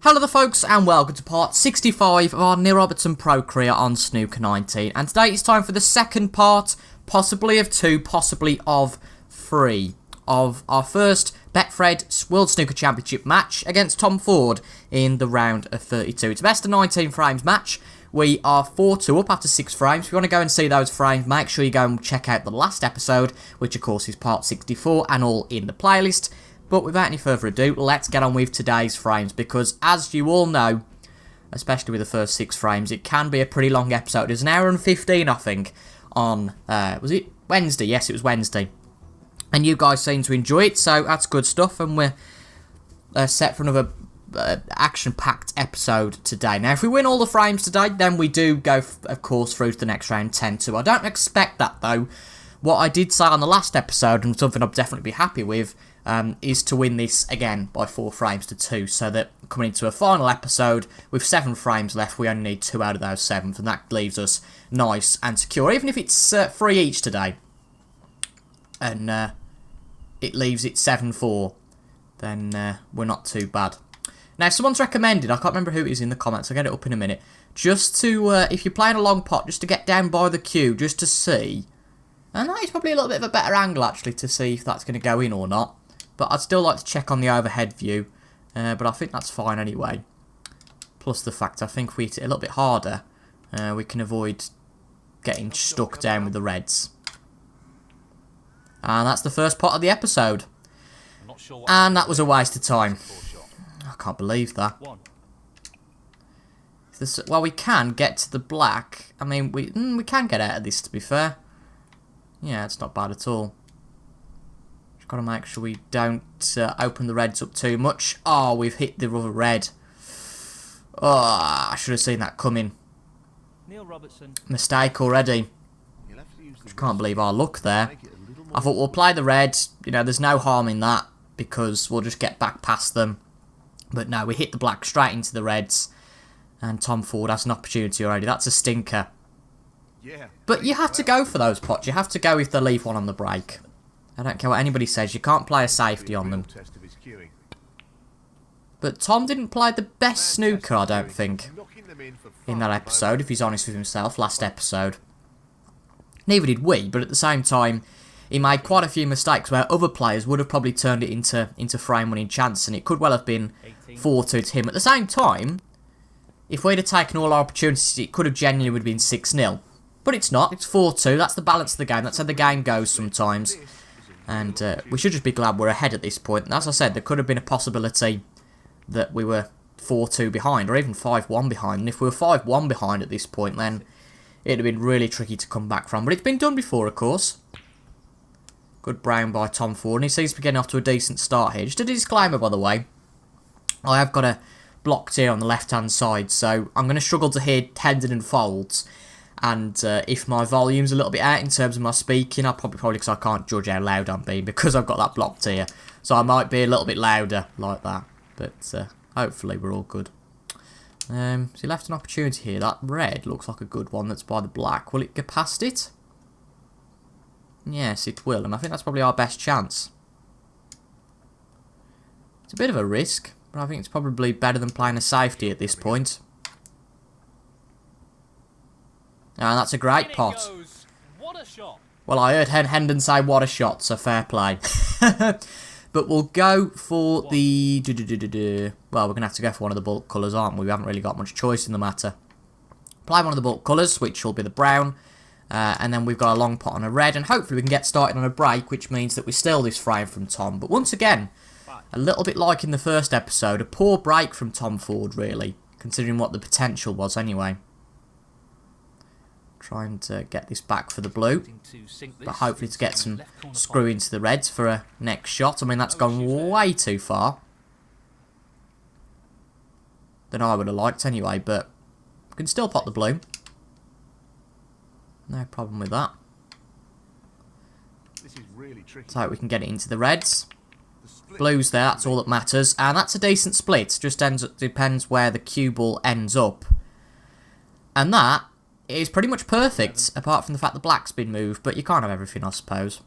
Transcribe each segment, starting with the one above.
Hello there folks and welcome to part 65 of our Neil Robertson Pro career on Snooker 19, and today it's time for the second part, possibly of two, possibly of three, of our first Betfred World Snooker Championship match against Tom Ford in the round of 32. It's a best of 19 frames match. We are 4-2 up after 6 frames. If you want to go and see those frames, make sure you go and check out the last episode, which of course is part 64 and all in the playlist. But without any further ado, let's get on with today's frames, because as you all know, especially with the first 6 frames, it can be a pretty long episode. It's an hour and 15, I think, on, was it Wednesday? Yes, it was Wednesday. And you guys seem to enjoy it, so that's good stuff, and we're set for another action-packed episode today. Now, if we win all the frames today, then we do go, of course, through to the next round 10-2. I don't expect that, though. What I did say on the last episode, and something I'll definitely be happy with, is to win this again by 4 frames to 2, so that coming into a final episode with 7 frames left, we only need 2 out of those 7, and that leaves us nice and secure. Even if it's 3 each today, and it leaves it 7-4, then we're not too bad. Now, someone's recommended, I can't remember who it is in the comments, I'll get it up in a minute, just to, if you're playing a long pot, just to get down by the cue, just to see, and that is probably a little bit of a better angle, actually, to see if that's going to go in or not. But I'd still like to check on the overhead view, but I think that's fine anyway. Plus the fact I think if we hit it a little bit harder, we can avoid getting stuck down with the reds. And that's the first pot of the episode. And that was a waste of time. I can't believe that. Well, we can get to the black. I mean, we can get out of this, to be fair. Yeah, it's not bad at all. Got to make sure we don't open the reds up too much. Oh, we've hit the other red. Oh, I should have seen that coming. Neil Robertson. Mistake already. I can't believe our luck there. I thought we'll play the red. You know, there's no harm in that because we'll just get back past them. But no, we hit the black straight into the reds. And Tom Ford has an opportunity already. That's a stinker. But you have to go for those pots. You have to go if they leave one on the break. I don't care what anybody says, you can't play a safety on them. But Tom didn't play the best snooker, I don't think, in that episode, if he's honest with himself, last episode. Neither did we, but at the same time, he made quite a few mistakes where other players would have probably turned it into frame-winning chance, and it could well have been 4-2 to him. At the same time, if we'd have taken all our opportunities, it could have genuinely would have been 6-0. But it's not, it's 4-2, that's the balance of the game, that's how the game goes sometimes. And we should just be glad we're ahead at this point. And as I said, there could have been a possibility that we were 4-2 behind, or even 5-1 behind. And if we were 5-1 behind at this point, then it'd have been really tricky to come back from. But it's been done before, of course. Good brown by Tom Ford, and he seems to be getting off to a decent start here. Just a disclaimer, by the way. I have got a blocked here on the left-hand side, so I'm going to struggle to hear tendon and folds. And if my volume's a little bit out in terms of my speaking, I'll probably because I can't judge how loud I'm being because I've got that blocked here. So I might be a little bit louder like that. But hopefully we're all good. So he left an opportunity here. That red looks like a good one that's by the black. Will it get past it? Yes, it will. And I think that's probably our best chance. It's a bit of a risk, but I think it's probably better than playing a safety at this point. And that's a great pot. What a shot. Well, I heard Hendon say what a shot, so fair play. But we'll go for the... Well, we're going to have to go for one of the bulk colours, aren't we? We haven't really got much choice in the matter. Play one of the bulk colours, which will be the brown. And then we've got a long pot on a red. And hopefully we can get started on a break, which means that we steal this frame from Tom. But once again, a little bit like in the first episode, a poor break from Tom Ford, really. Considering what the potential was anyway. Trying to get this back for the blue, but hopefully to get some screw into the reds for a next shot. I mean, that's gone way too far than I would have liked anyway, but we can still pot the blue. No problem with that. So we can get it into the reds. Blue's there, that's all that matters, and that's a decent split. Just depends where the cue ball ends up. And that is pretty much perfect, apart from the fact the black's been moved, but you can't have everything, I suppose.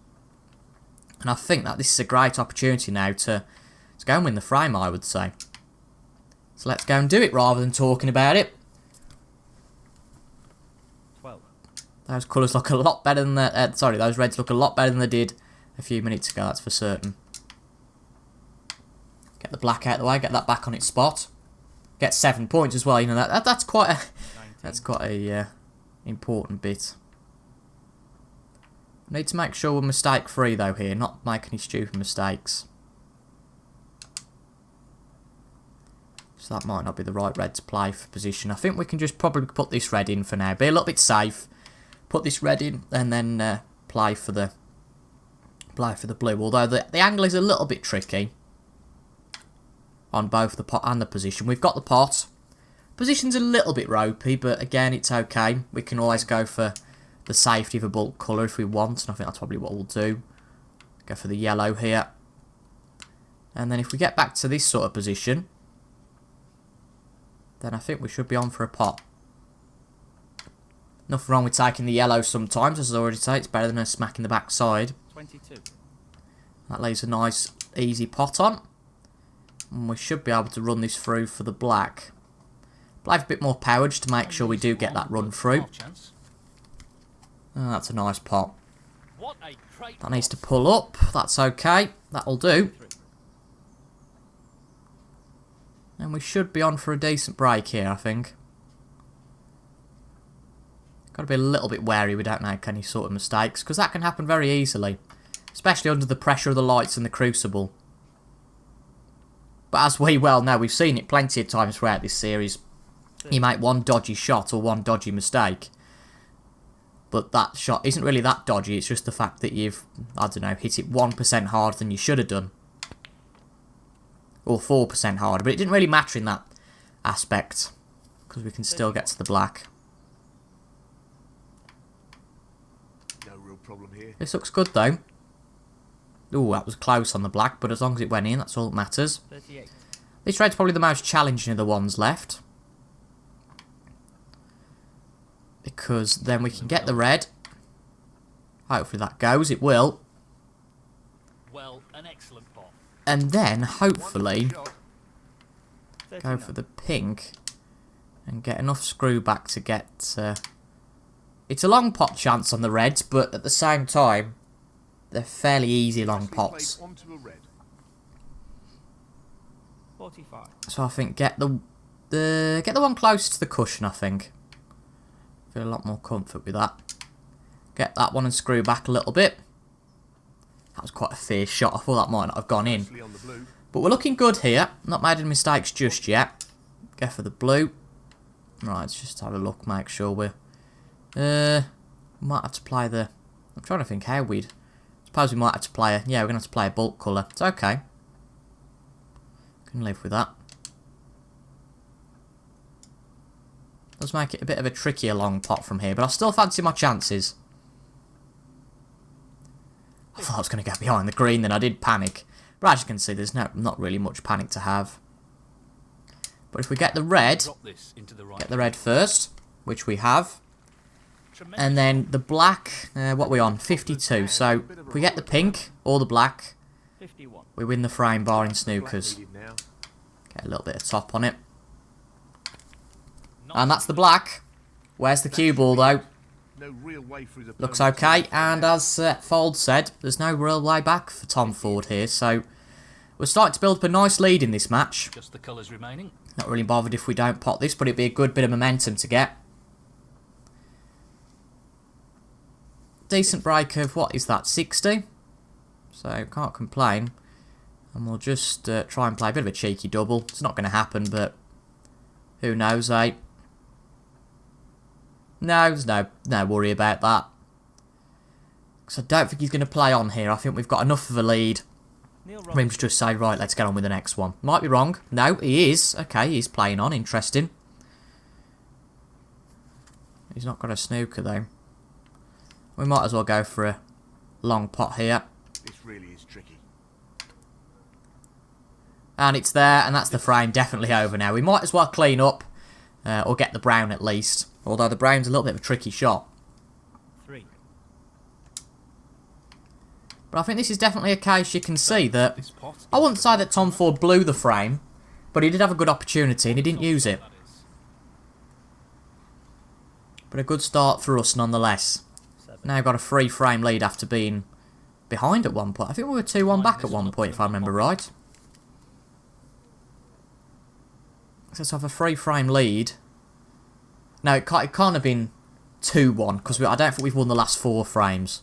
And I think that this is a great opportunity now to go and win the frame, I would say. So let's go and do it rather than talking about it. 12. Those colours look a lot better than the... sorry, those reds look a lot better than they did a few minutes ago, that's for certain. Get the black out of the way, get that back on its spot. Get 7 points as well, you know, that's quite a... 19. That's quite a important bit. Need to make sure we're mistake free though here, not make any stupid mistakes. So that might not be the right red to play for position. I think we can just probably put this red in for now. Be a little bit safe. Put this red in and then play for the blue. Although the angle is a little bit tricky on both the pot and the position. We've got the pot. Position's a little bit ropey, but again, it's okay. We can always go for the safety of a bulk colour if we want, and I think that's probably what we'll do. Go for the yellow here. And then if we get back to this sort of position, then I think we should be on for a pot. Nothing wrong with taking the yellow sometimes, as I already say, it's better than a smack in the backside. 22. That leaves a nice, easy pot on. And we should be able to run this through for the black. But I have a bit more power just to make sure we do get that run through. Oh, that's a nice pot. That needs to pull up. That's okay. That'll do. And we should be on for a decent break here, I think. Got to be a little bit wary we don't make any sort of mistakes, because that can happen very easily. Especially under the pressure of the lights and the crucible. But as we well know, we've seen it plenty of times throughout this series. You make one dodgy shot or one dodgy mistake. But that shot isn't really that dodgy, it's just the fact that you've, I don't know, hit it 1% harder than you should have done. Or 4% harder, but it didn't really matter in that aspect. Because we can still get to the black. No real problem here. This looks good though. Ooh, that was close on the black, but as long as it went in, that's all that matters. 38. This red's probably the most challenging of the ones left. Because then we can get the red. Hopefully that goes. It will. Well, an excellent pot. And then, hopefully, go 39. for the pink. And get enough screw back to get... it's a long pot chance on the reds, but at the same time, they're fairly easy long pots. 45. So I think get the one close to the cushion, I think. Feel a lot more comfort with that. Get that one and screw back a little bit. That was quite a fierce shot. I thought that might not have gone in. But we're looking good here. Not made any mistakes just yet. Go for the blue. Right, let's just have a look, make sure we're... might have to play the... I'm trying to think how we'd... Suppose we might have to play a... Yeah, we're going to have to play a bulk colour. It's okay. Can live with that. Does make it a bit of a trickier long pot from here, but I still fancy my chances. I thought I was going to get behind the green, then I did panic. But as you can see, there's not really much panic to have. But if we get the red, get the red first, which we have. And then the black, what are we on? 52. So if we get the pink or the black, 51. we win the frame bar in snookers. Get a little bit of top on it. And that's the black. Where's the cue ball though? Looks okay. And as Fold said, there's no real way back for Tom Ford here. So we're starting to build up a nice lead in this match. Just the colours remaining. Not really bothered if we don't pot this, but it'd be a good bit of momentum to get. Decent break of, what is that, 60? So can't complain. And we'll just try and play a bit of a cheeky double. It's not going to happen, but who knows, eh? No, there's no worry about that. Because I don't think he's going to play on here. I think we've got enough of a lead. For him to just say, right, let's get on with the next one. Might be wrong. No, he is. Okay, he's playing on. Interesting. He's not got a snooker, though. We might as well go for a long pot here. This really is tricky. And it's there, and that's the frame definitely over now. We might as well clean up, or get the brown at least. Although the brown's a little bit of a tricky shot. 3. But I think this is definitely a case you can see that... I wouldn't say that Tom Ford blew the frame, But he did have a good opportunity and he didn't use it. But a good start for us nonetheless. Now got a 3-frame lead after being behind at one point. I think we were 2-1 back at one point if I remember right. So let's have a 3-frame lead. No, it can't have been 2-1 because I don't think we've won the last 4 frames.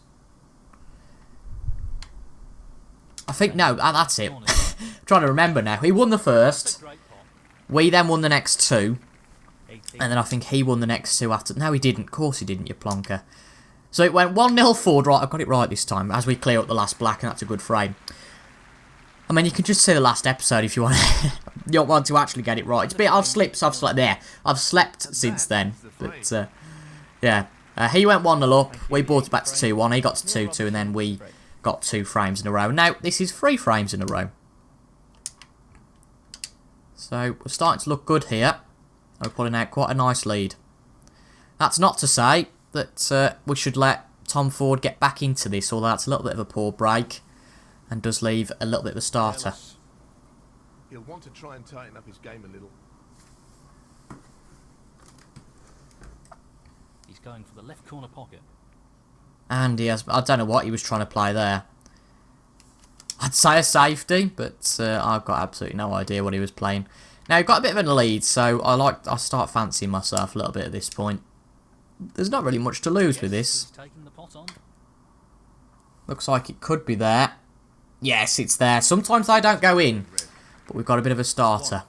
I think, no, that's it. I'm trying to remember now. He won the first. We then won the next 2. And then I think he won the next 2 after. No, he didn't. Of course he didn't, you plonker. So it went 1-0 forward. Right, I've got it right this time. As we clear up the last black, and that's a good frame. I mean, you can just see the last episode if you want. You don't want to actually get it right. It's a bit. I've slept there. I've slept since then. But yeah, he went 1-0 up. We brought it back to 2-1. He got to 2-2, and then we got 2 frames in a row. Now this is 3 frames in a row. So we're starting to look good here. We're pulling out quite a nice lead. That's not to say that we should let Tom Ford get back into this, although that's a little bit of a poor break and does leave a little bit of a starter. He'll want to try and tighten up his game a little. He's going for the left corner pocket. And he has, I don't know what he was trying to play there. I'd say a safety, but I've got absolutely no idea what he was playing. Now, we've got a bit of a lead, so I start fancying myself a little bit at this point. There's not really much to lose with this. Looks like it could be there. Yes, it's there. Sometimes they don't go in, but we've got a bit of a starter.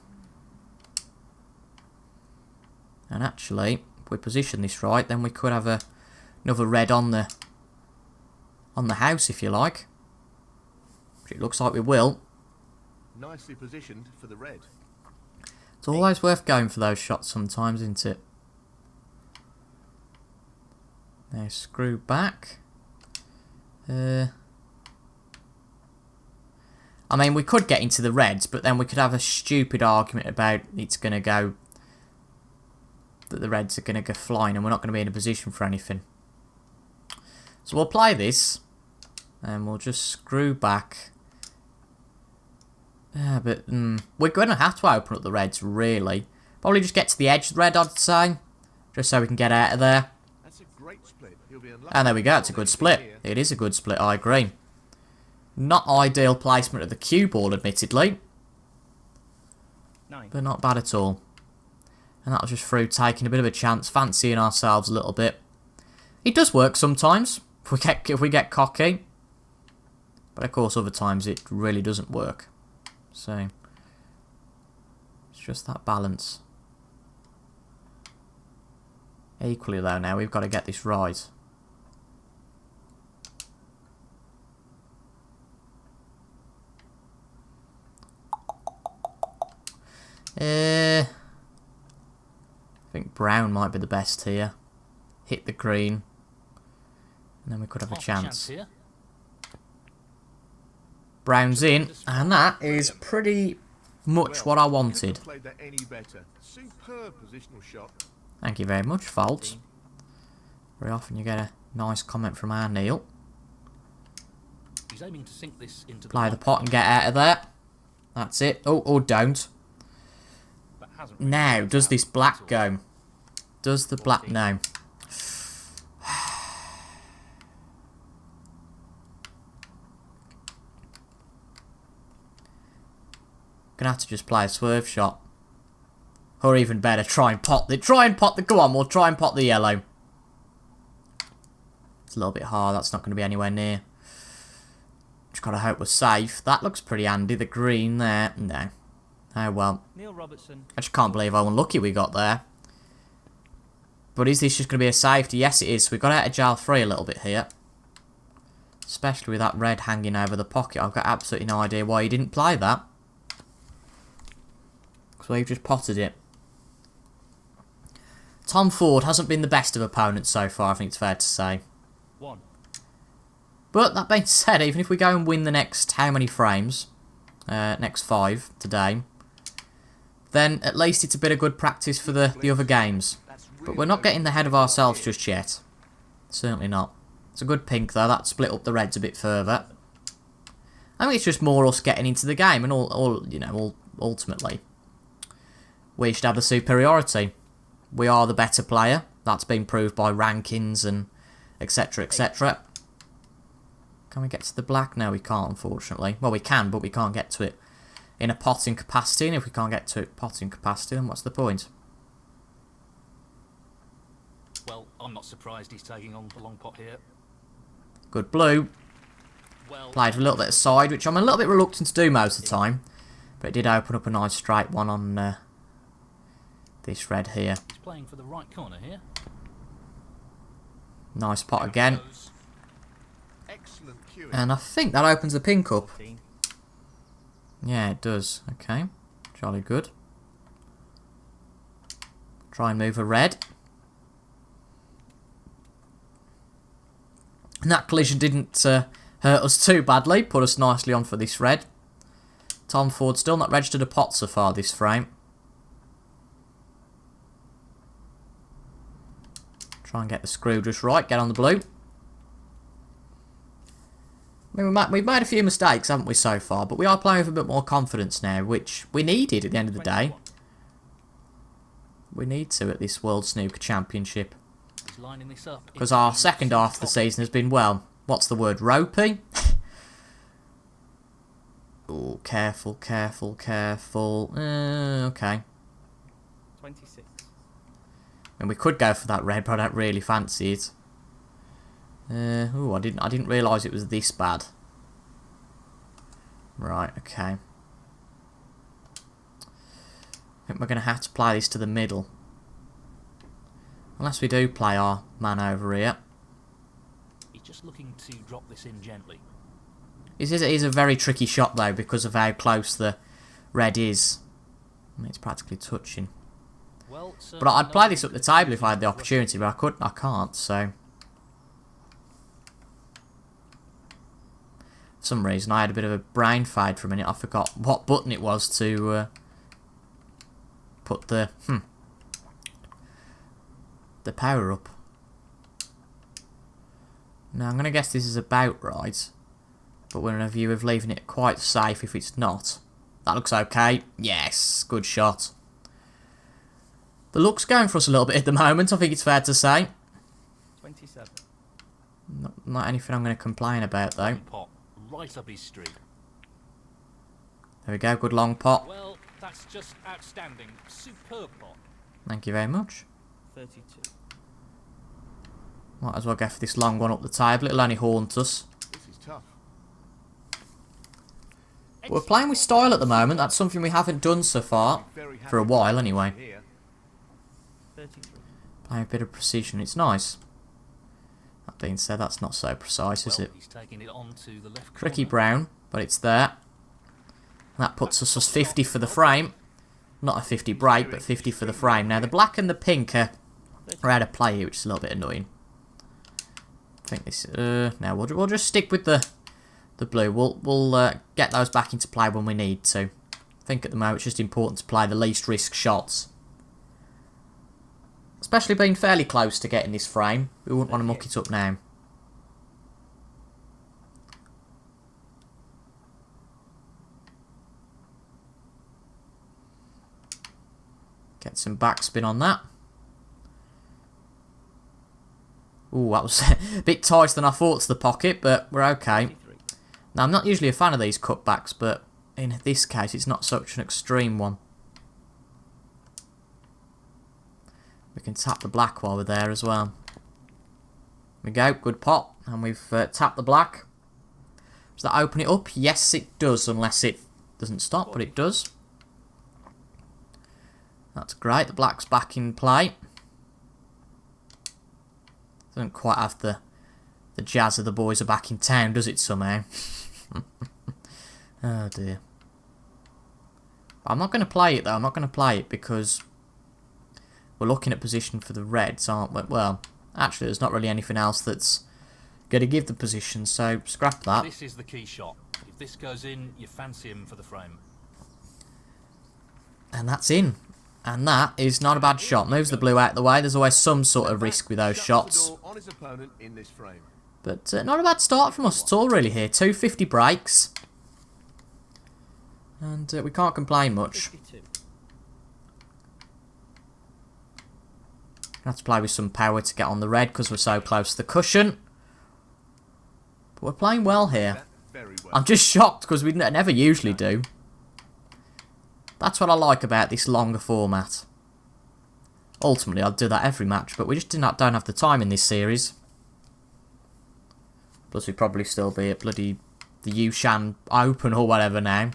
And actually, if we position this right, then we could have another red on the house, if you like. Which it looks like we will. Nicely positioned for the red. It's always worth going for those shots sometimes, isn't it? Now screw back. I mean, we could get into the reds, but then we could have a stupid argument about it's going to go... that the reds are going to go flying and we're not going to be in a position for anything. So we'll play this. And we'll just screw back. Yeah, but we're going to have to open up the reds, really. Probably just get to the edge of the red, I'd say. Just so we can get out of there. That's a great split. He'll be and there we go, it's a good split. It is a good split, I agree. Not ideal placement of the cue ball, admittedly. But not bad at all. And that was just through taking a bit of a chance, fancying ourselves a little bit. It does work sometimes, if we get cocky. But of course, other times it really doesn't work. So, it's just that balance. Equally though, now we've got to get this right. I think brown might be the best here. Hit the green. And then we could have a chance. Here. Brown's in, and that is pretty much what I wanted. Played that any better. Superb positional shot. Thank you very much, Fault. Very often you get a nice comment from our Neil. He's aiming to sink this into Play the pot and get out of there. That's it. Oh, don't. Now, does this black go? Does the black no? Gonna have to just play a swerve shot. Or even better, try and pot the... Go on, we'll try and pot the yellow. It's a little bit hard, that's not going to be anywhere near. Just gotta hope we're safe. That looks pretty handy, the green there. No. Oh well. Robertson. I just can't believe how unlucky we got there. But is this just going to be a safety? Yes, it is. We got out of jail free a little bit here. Especially with that red hanging over the pocket. I've got absolutely no idea why he didn't play that. Because we've just potted it. Tom Ford hasn't been the best of opponents so far, I think it's fair to say. But that being said, even if we go and win the next how many frames, next 5 today, then at least it's a bit of good practice for the other games. But we're not getting the head of ourselves just yet. Certainly not. It's a good pink though, that split up the reds a bit further. I think it's just more us getting into the game and all ultimately. we should have the superiority. We are the better player. That's been proved by rankings and etc, etc. Can we get to the black? No, we can't, unfortunately. Well, we can, but we can't get to it in a potting capacity. And if we can't get to it potting capacity, then what's the point? Well, I'm not surprised he's taking on the long pot here. Good blue. Well, Played a little bit aside, which I'm a little bit reluctant to do most of the time. But it did open up a nice straight one on this red here. he's playing for the right corner here. Nice pot again. Excellent cueing. And I think that opens the pink up. Yeah, it does. Okay. Jolly good. Try and move a red. And that collision didn't hurt us too badly. Put us nicely on for this red. Tom Ford still not registered a pot so far this frame. Try and get the screw just right. Get on the blue. I mean, we've made a few mistakes, haven't we, so far? But we are playing with a bit more confidence now, which we needed at the end of the day. We need to at this World Snooker Championship. Because our second half of the season has been, well, what's the word? Ropey? Oh, careful, careful, careful. Okay. 26. And we could go for that red, but I don't really fancy it. Oh, I didn't realise it was this bad. Right, okay. I think we're going to have to play this to the middle. Unless we do play our man over here. He's just looking to drop this in gently. It is a very tricky shot though because of how close the red is. I mean, it's practically touching. Well, but I'd play this up the table if I had the opportunity, but I can't, so... For some reason, I had a bit of a brain fade for a minute. I forgot what button it was to put the power up. Now, I'm going to guess this is about right. But we're in a view of leaving it quite safe if it's not. That looks okay. Yes, good shot. The luck's going for us a little bit at the moment, I think it's fair to say. 27. Not anything I'm going to complain about, though. Pot right up his street. There we go, good long pot. Well, that's just outstanding. Superb pot. Thank you very much. 32. Might as well go for this long one up the table. It'll only haunt us. This is tough. We're playing with style at the moment. That's something we haven't done so far. For a while, anyway. 33. Playing a bit of precision. It's nice. That being said, that's not so precise, is it? He's taking it on to the left Tricky corner. brown, but it's there. And that puts us as 50 for the frame. Not a 50 break, but 50 for the frame. Now, the black and the pink are out of play here, which is a little bit annoying. I think this... now, we'll just stick with the blue. We'll get those back into play when we need to. I think at the moment it's just important to play the least risk shots. Especially being fairly close to getting this frame. We wouldn't want to muck it up now. Get some backspin on that. Ooh, that was a bit tighter than I thought to the pocket, but we're okay. Now, I'm not usually a fan of these cutbacks, but in this case, it's not such an extreme one. We can tap the black while we're there as well. There we go, good pot. And we've tapped the black. Does that open it up? Yes, it does, unless it doesn't stop, but it does. That's great, the black's back in play. Doesn't quite have the jazz of the boys are back in town, does it, somehow? Oh dear. I'm not going to play it though, I'm not going to play it because we're looking at position for the reds, aren't we? Well, actually there's not really anything else that's going to give the position, so scrap that. This is the key shot. If this goes in, you fancy him for the frame. And that's in. And that is not a bad shot. Moves the blue out of the way. There's always some sort of risk with those shots. On his opponent in this frame. But not a bad start from us at all, really, here. 250 breaks. And we can't complain much. 52. Have to play with some power to get on the red because we're so close to the cushion. But we're playing well here. That very well. I'm just shocked because we never usually do. That's what I like about this longer format. Ultimately, I'd do that every match, but we just don't have the time in this series. Plus, we'd probably still be at bloody the Yushan Open or whatever now.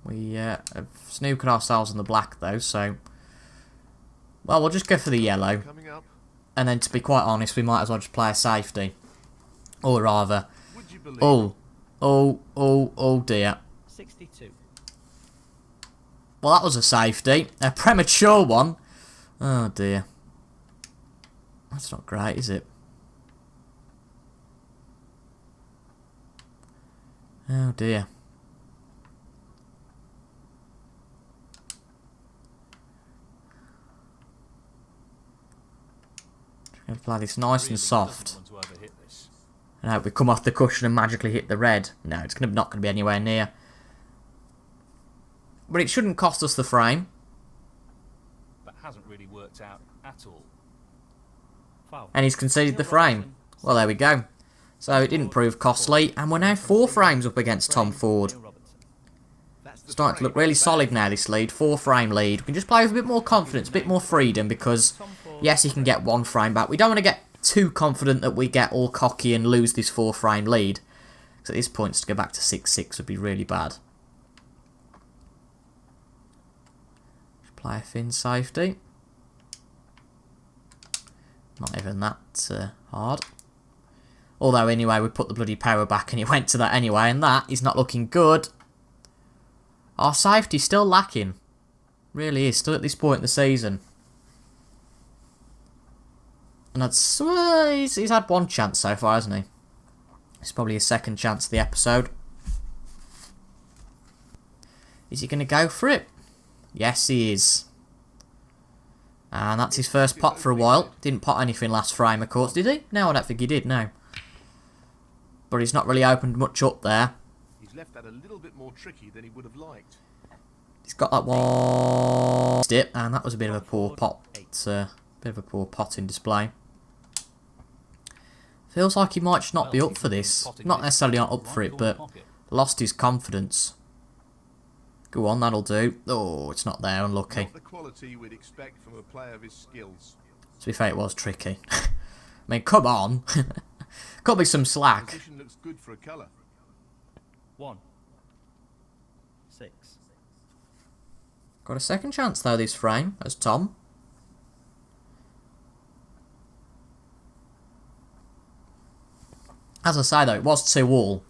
We have snookered ourselves on the black though, so... Well, we'll just go for the yellow. Coming up. And then, to be quite honest, we might as well just play a safety. Or rather... Would you believe Oh dear. 62. Well, that was a safety. A premature one. Oh dear. That's not great, is it? Oh dear. Going to play this nice and soft. Want to overhit this. And hope we come off the cushion and magically hit the red. No, it's not going to be anywhere near. But it shouldn't cost us the frame. That hasn't really worked out at all. Foul. And he's conceded the frame. Well, there we go. So it didn't prove costly. And we're now 4 frames up against Tom Ford. Neil Robertson. that's the Starting to frame. look really solid now, this lead. 4 frame lead. We can just play with a bit more confidence, a bit more freedom, because, yes, he can get 1 frame back. We don't want to get too confident that we get all cocky and lose this 4 frame lead. Because at this point, to go back to 6-6 would be really bad. Play a thin safety. Not even that hard. Although, anyway, we put the bloody power back and it went to that anyway, and that is not looking good. Our safety's still lacking. Really is, still at this point in the season. And that's... he's had 1 chance so far, hasn't he? It's probably his 2nd chance of the episode. Is he going to go for it? Yes, he is. And that's his first pot for a while. Didn't pot anything last frame, of course, did he? No, I don't think he did, no. But he's not really opened much up there. He's left that a little bit more tricky than he would have liked. He's got that one dip, and that was a bit of a poor pot. It's a bit of a poor potting display. Feels like he might just not be up for this. Not necessarily not up for it, but lost his confidence. Go on, that'll do. Oh, it's not there, unlucky. Not the quality we'd expect from a player of his skills. To be fair, it was tricky. I mean, come on. Cut me some slack. Position looks good for a colour. 1. 6. Got a 2nd chance, though, this frame, as Tom. As I say, though, it was 2-all.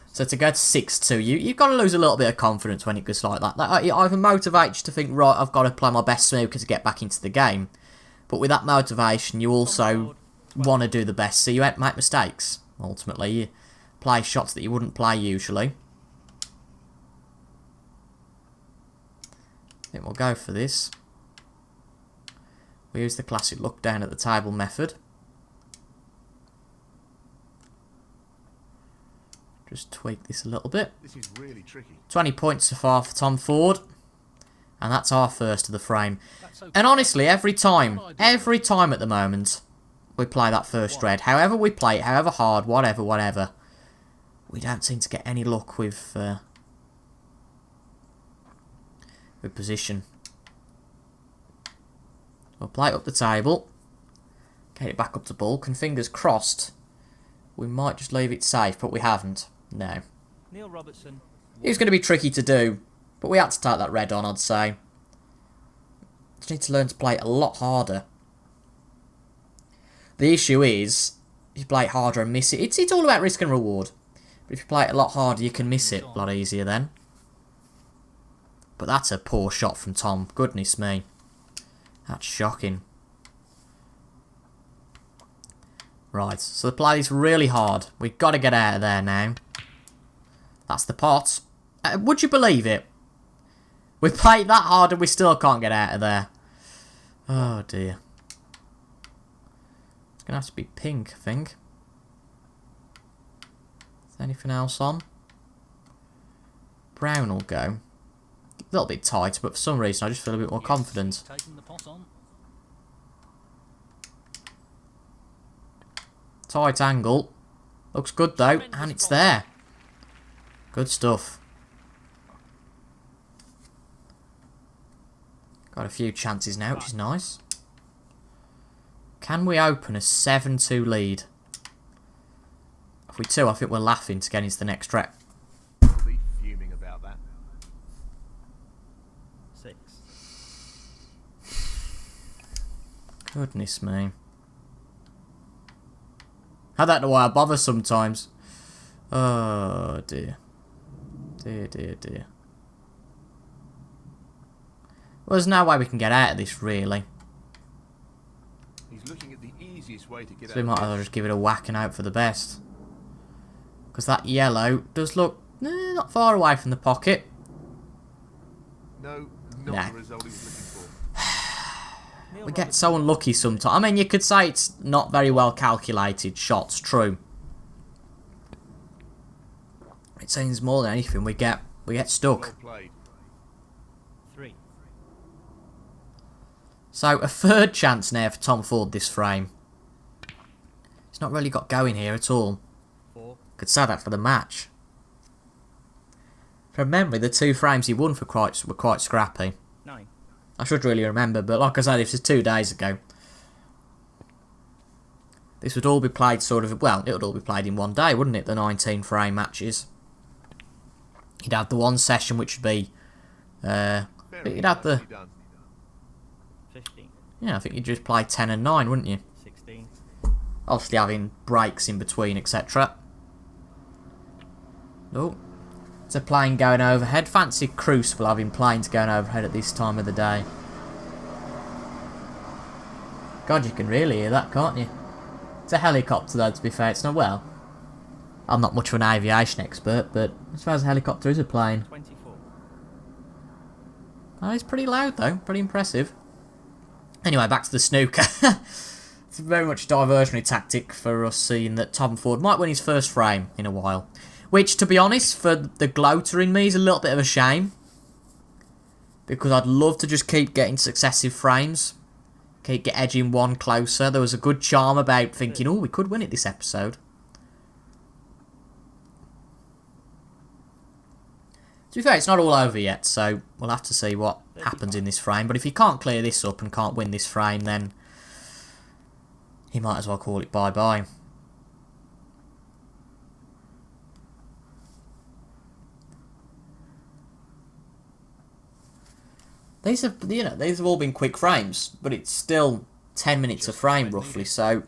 So to go to 6-2, you've got to lose a little bit of confidence when it goes like that. That either motivates you to think, right, I've got to play my best snooker to get back into the game. But with that motivation, you also want to do the best, so you won't make mistakes, ultimately. You play shots that you wouldn't play usually. I think we'll go for this. We use the classic look down at the table method. Just tweak this a little bit. This is really tricky. 20 points so far for Tom Ford. And that's our first of the frame. And honestly, every time at the moment, we play that first red. However we play it, however hard, whatever. We don't seem to get any luck with position. We'll play it up the table. Get it back up to bulk, and fingers crossed, we might just leave it safe, but we haven't. No. Neil Robertson. It was going to be tricky to do, but we had to take that red on, I'd say. Just need to learn to play it a lot harder. The issue is, if you play it harder and miss it, it's all about risk and reward. But if you play it a lot harder, you can miss it a lot easier then. But that's a poor shot from Tom. Goodness me. That's shocking. Right, so the play is really hard. We've got to get out of there now. That's the pot. Would you believe it? We played that hard and we still can't get out of there. Oh dear. It's going to have to be pink, I think. Is there anything else on? Brown will go. A little bit tight, but for some reason I just feel a bit more confident. Taking the pot on. Tight angle. Looks good though, and it's there. Good stuff. Got a few chances now, which is nice. Can we open a 7-2 lead? If we do, I think we're laughing to get into the next rep. We'll be fuming about that. 6. Goodness me. I don't know why I bother sometimes. Oh dear. Dear, dear, dear. Well, there's no way we can get out of this, really. He's looking at the easiest way to get So we out. might as well just give it a whack and hope for the best. Because that yellow does look not far away from the pocket. No, not Nah. the result he was looking for. Neil We get Robertson. so unlucky sometimes. I mean, you could say it's not very well calculated shots, true. It seems more than anything we get stuck. Well played. 3. So a third chance now for Tom Ford this frame. He's not really got going here at all. 4. Could say that for the match. From memory, the 2 frames he won for were quite scrappy. 9. I should really remember, but like I said, this was 2 days ago. This would all be played sort of, well, it would all be played in one day, wouldn't it? The 19 frame matches. You'd have the one session which would be, Very you'd have the, nicely done. 15. yeah, I think you'd just play 10 and 9, wouldn't you? 16. Obviously having breaks in between, etc. Oh, it's a plane going overhead. Fancy Crucible having planes going overhead at this time of the day. God, you can really hear that, can't you? It's a helicopter though, to be fair. It's not, well, I'm not much of an aviation expert, but as far as a helicopter is a plane. 24. Oh, it's pretty loud though, pretty impressive. Anyway, back to the snooker. It's very much a diversionary tactic for us, seeing that Tom Ford might win his first frame in a while. Which, to be honest, for the gloater in me is a little bit of a shame. Because I'd love to just keep getting successive frames. Keep edging one closer. There was a good charm about thinking, oh, we could win it this episode. To be fair, it's not all over yet, so we'll have to see what happens in this frame. But if he can't clear this up and can't win this frame, then he might as well call it bye-bye. These have, these have all been quick frames, but it's still 10 minutes a frame roughly, so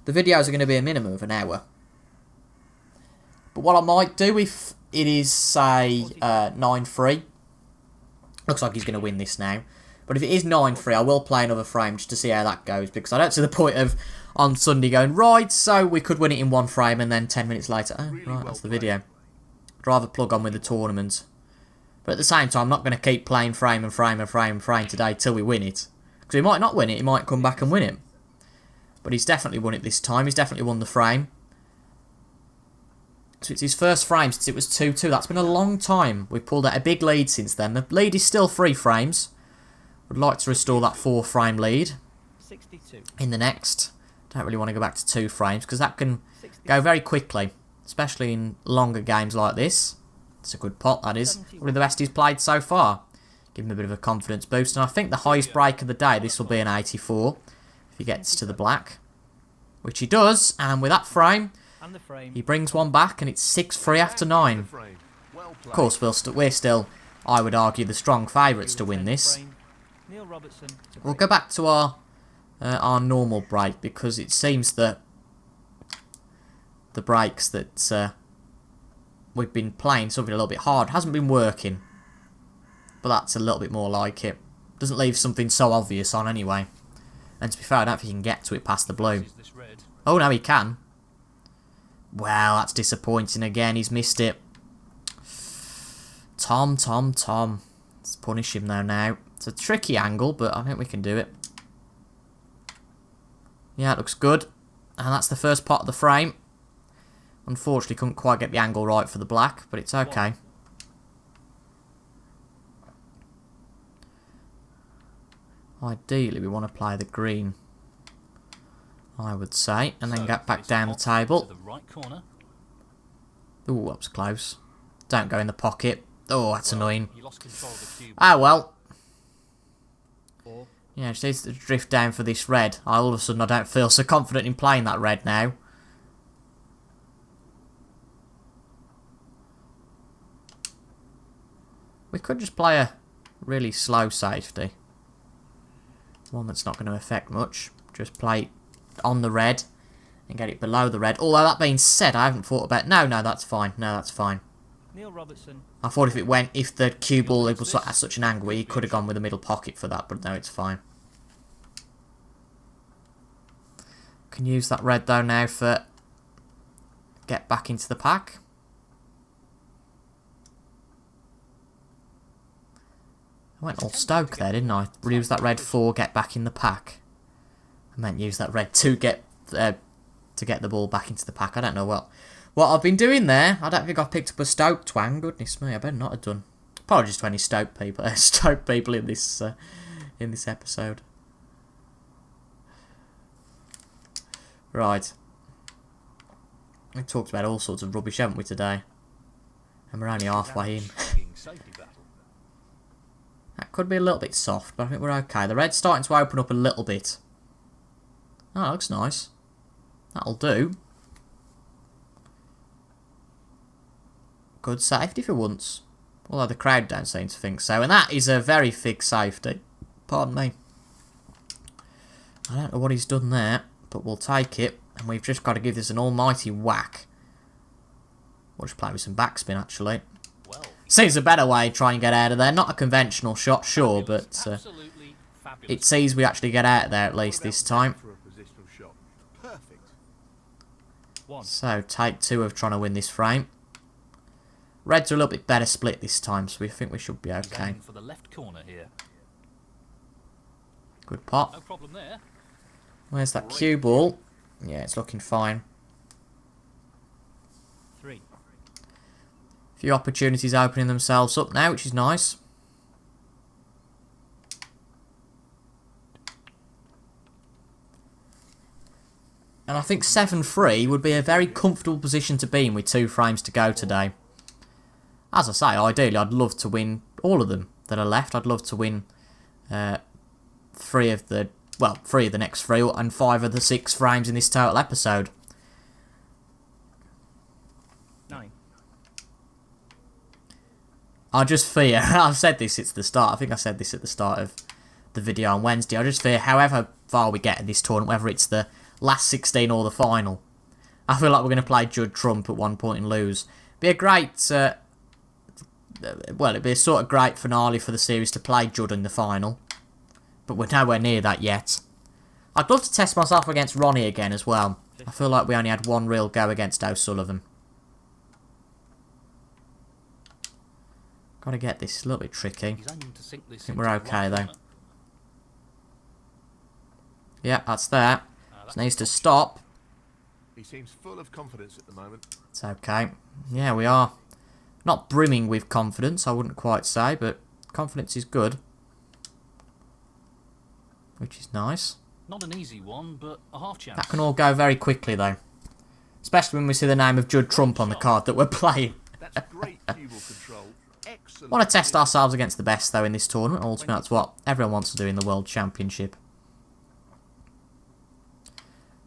the videos are going to be a minimum of an hour. But what I might do if it is, say, 9-3, looks like he's going to win this now, but if it is 9-3, I will play another frame just to see how that goes, because I don't see the point of on Sunday going, right, so we could win it in one frame, and then 10 minutes later, oh, right, that's the video. I'd rather plug on with the tournament. But at the same time, I'm not going to keep playing frame and frame and frame and frame today till we win it. Because he might not win it, he might come back and win it. But he's definitely won it this time, he's definitely won the frame. So it's his first frame since it was 2-2. That's been a long time. We've pulled out a big lead since then. The lead is still 3 frames. Would like to restore that 4-frame lead 62. in the next. Don't really want to go back to 2 frames because that can go very quickly. Especially in longer games like this. It's a good pot, that is. Probably the best he's played so far. Give him a bit of a confidence boost. And I think the highest break of the day, this will be an 84. If he gets to the black. Which he does. And with that frame, And the frame. he brings one back. And it's 6-3 after 9. Frame. Well played. Of course, we're still, I would argue, the strong favourites to win this. Frame. Neil Robertson to We'll break. go back to our normal break. Because it seems that the breaks that we've been playing something a little bit hard hasn't been working, but that's a little bit more like it. Doesn't leave something so obvious on anyway. And to be fair, I don't think he can get to it past the blue. Is this red? Oh no, he can. Well, that's disappointing again. He's missed it. Tom. Let's punish him though now. It's a tricky angle, but I think we can do it. Yeah, it looks good. And that's the first pot of the frame. Unfortunately, couldn't quite get the angle right for the black, but it's okay. Ideally, we want to play the green. I would say, and then So, get back this down the off table. to the right corner. Ooh, that was close. Don't go in the pocket. Oh, that's annoying. He lost control of the cube. Ah, well. 4. Yeah, just needs to drift down for this red. All of a sudden, I don't feel so confident in playing that red now. We could just play a really slow safety. One that's not going to affect much. Just play on the red and get it below the red. Although, that being said, I haven't thought about... No, that's fine. No, that's fine. Neil Robertson. I thought if the cue ball was at such an angle, he could have gone with the middle pocket for that, but no, it's fine. Can use that red though now for get back into the pack. I went all Stoke there, didn't I? Use that red for get back in the pack. I meant use that red to get the ball back into the pack. I don't know what I've been doing there. I don't think I've picked up a Stoke twang. Goodness me, I better not have done. Apologies to any Stoke people in this episode. Right. We've talked about all sorts of rubbish, haven't we, today? And we're only halfway in. Safety battle. That could be a little bit soft, but I think we're okay. The red's starting to open up a little bit. Oh, that looks nice. That'll do. Good safety for once. Although the crowd don't seem to think so. And that is a very thick safety. Pardon me. I don't know what he's done there, but we'll take it. And we've just got to give this an almighty whack. We'll just play with some backspin, actually. Well, Seems a better way to try and get out of there. Not a conventional shot, sure, but absolutely fabulous. it sees we actually get out of there at least this time. For a positional shot. Perfect. 1. So, take 2 of trying to win this frame. Reds are a little bit better split this time, so we think we should be He's okay. aiming for the left corner here. Good pot. No problem there. Where's that cue ball? Yeah, it's looking fine. 3. Few opportunities opening themselves up now, which is nice. And I think 7-3 would be a very comfortable position to be in with 2 frames to go today. As I say, ideally I'd love to win all of them that are left. I'd love to win 3 of the next 3 and 5 of the 6 frames in this total episode. 9. I just fear, I've said this at the start, I think I said this at the start of the video on Wednesday, I just fear however far we get in this tournament, whether it's the last 16 or the final, I feel like we're going to play Judd Trump at one point and lose. Be a great, it'd be a sort of great finale for the series to play Judd in the final, but we're nowhere near that yet. I'd love to test myself against Ronnie again as well. I feel like we only had one real go against O'Sullivan. Got to get this a little bit tricky. He's aiming to sink this I think into we're the okay right though. corner. Yeah, that's there. That's It needs to stop. He seems full of confidence at the moment. It's okay. Yeah, we are. Not brimming with confidence, I wouldn't quite say, but confidence is good. Which is nice. Not an easy one, but a half chance. That can all go very quickly though. Especially when we see the name of Judd Trump on the card that we're playing. That's great cue ball control. Excellent. Want to test ourselves against the best though in this tournament. Ultimately, that's what everyone wants to do in the World Championship.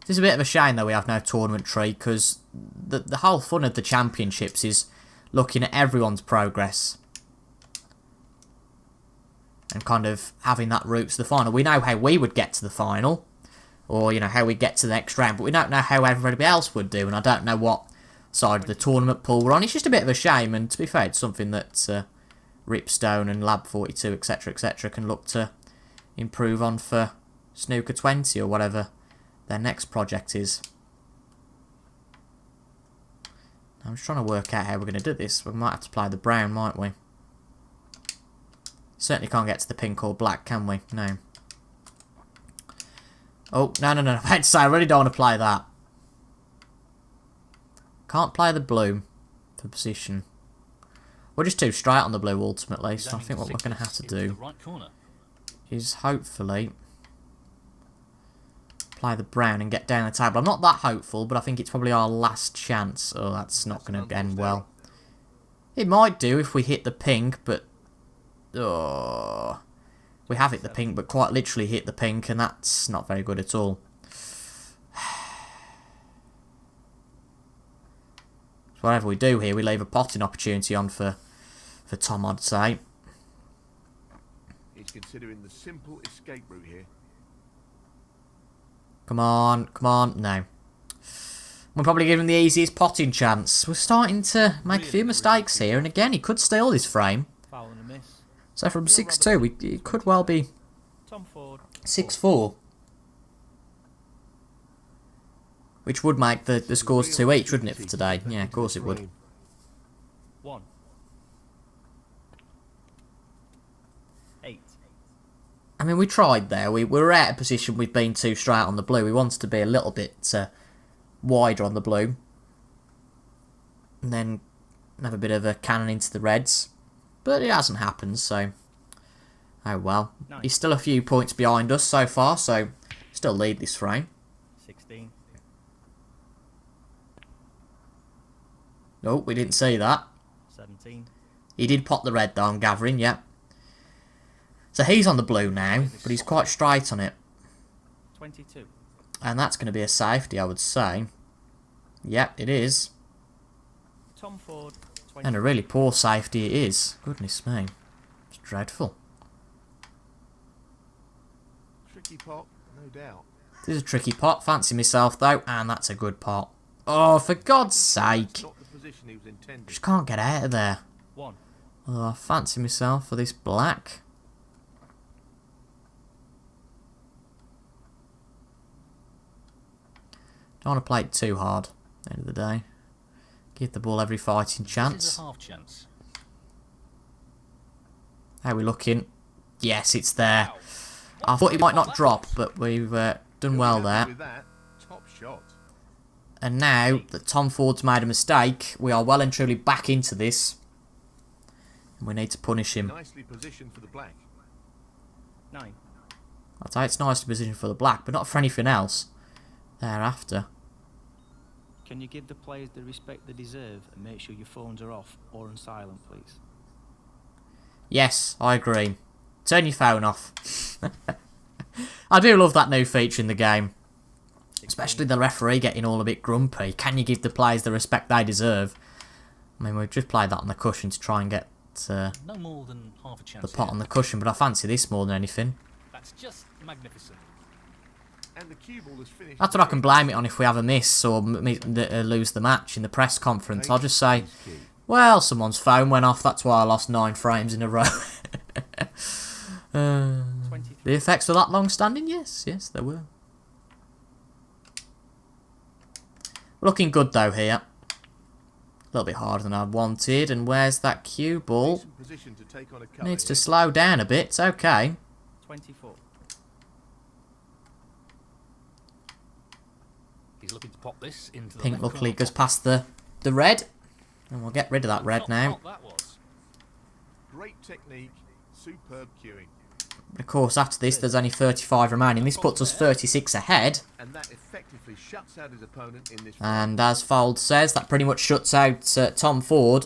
It's a bit of a shame though we have no tournament tree, because the whole fun of the championships is looking at everyone's progress and kind of having that route to the final. We know how we would get to the final, or how we get to the next round, but we don't know how everybody else would do, and I don't know what side of the tournament pool we're on. It's just a bit of a shame, and to be fair, it's something that Ripstone and Lab 42, etc., etc., can look to improve on for Snooker 20 or whatever their next project is. I'm just trying to work out how we're going to do this. We might have to play the brown, might we? Certainly can't get to the pink or black, can we? No. Oh, no. I had to say, I really don't want to play that. Can't play the blue for position. We're just too straight on the blue, ultimately, so I think what we're going to have to do Right corner. is hopefully Play the brown and get down the table. I'm not that hopeful, but I think it's probably our last chance. Oh, that's not going to end well. It might do if we hit the pink, but... Oh... We have hit the pink, but quite literally hit the pink, and that's not very good at all. So whatever we do here, we leave a potting opportunity on for Tom, I'd say. He's considering the simple escape route here. Come on, no. We'll probably give him the easiest potting chance. We're starting to make a few mistakes here, and again, he could steal this frame. Foul and a miss. So from 6-2, it could well be Tom Ford. 6-4. Which would make the scores 2 each, wouldn't it, for today? Yeah, of course it would. 1. 8. I mean, we tried there. We were at a position we've been too straight on the blue. We wanted to be a little bit wider on the blue. And then have a bit of a cannon into the reds. But it hasn't happened, so... Oh well. Nice. He's still a few points behind us so far, so... Still lead this frame. 16. No, we didn't see that. 17. He did pot the red though, I'm gathering, yeah. So he's on the blue now, but he's quite straight on it. 22. And that's going to be a safety, I would say. Yep, it is. Tom Ford. 20. And a really poor safety it is. Goodness me. It's dreadful. Tricky pot, no doubt. This is a tricky pot. Fancy myself though, and that's a good pot. Oh, for God's sake. Not the position he was intending. Just can't get out of there. 1. Oh, I fancy myself for this black. Don't want to play it too hard at the end of the day. Give the ball every fighting This chance. is a half chance. How are we looking? Yes, it's there. I thought it might not drop, but we've done well there. With that, top shot. And now that Tom Ford's made a mistake, we are well and truly back into this. And we need to punish him. Nicely positioned for the black. 'd 9. say it's nicely positioned for the black, but not for anything else thereafter. Can you give the players the respect they deserve and make sure your phones are off or on silent, please? Yes, I agree. Turn your phone off. I do love that new feature in the game. Especially the referee getting all a bit grumpy. Can you give the players the respect they deserve? I mean, we've just played that on the cushion to try and get No more than half a chance. the pot on the cushion, but I fancy this more than anything. That's just magnificent. And the cue ball is finished. That's what I can blame it on if we have a miss or lose the match in the press conference. I'll just say, well, someone's phone went off, that's why I lost 9 frames in a row. The effects were that long standing? Yes, they were. Looking good though here. A little bit harder than I wanted. And where's that cue ball? Decent position to take on a colour Needs to here. slow down a bit. Okay. 24. He's looking to pop this into the Pink left luckily corner. goes past the red. And we'll get rid of that red Top now. pot that was. Great technique, superb cueing. Of course, after this, there's only 35 remaining. This puts us 36 ahead. And that effectively shuts out his opponent in this And as Fold says, that pretty much shuts out Tom Ford.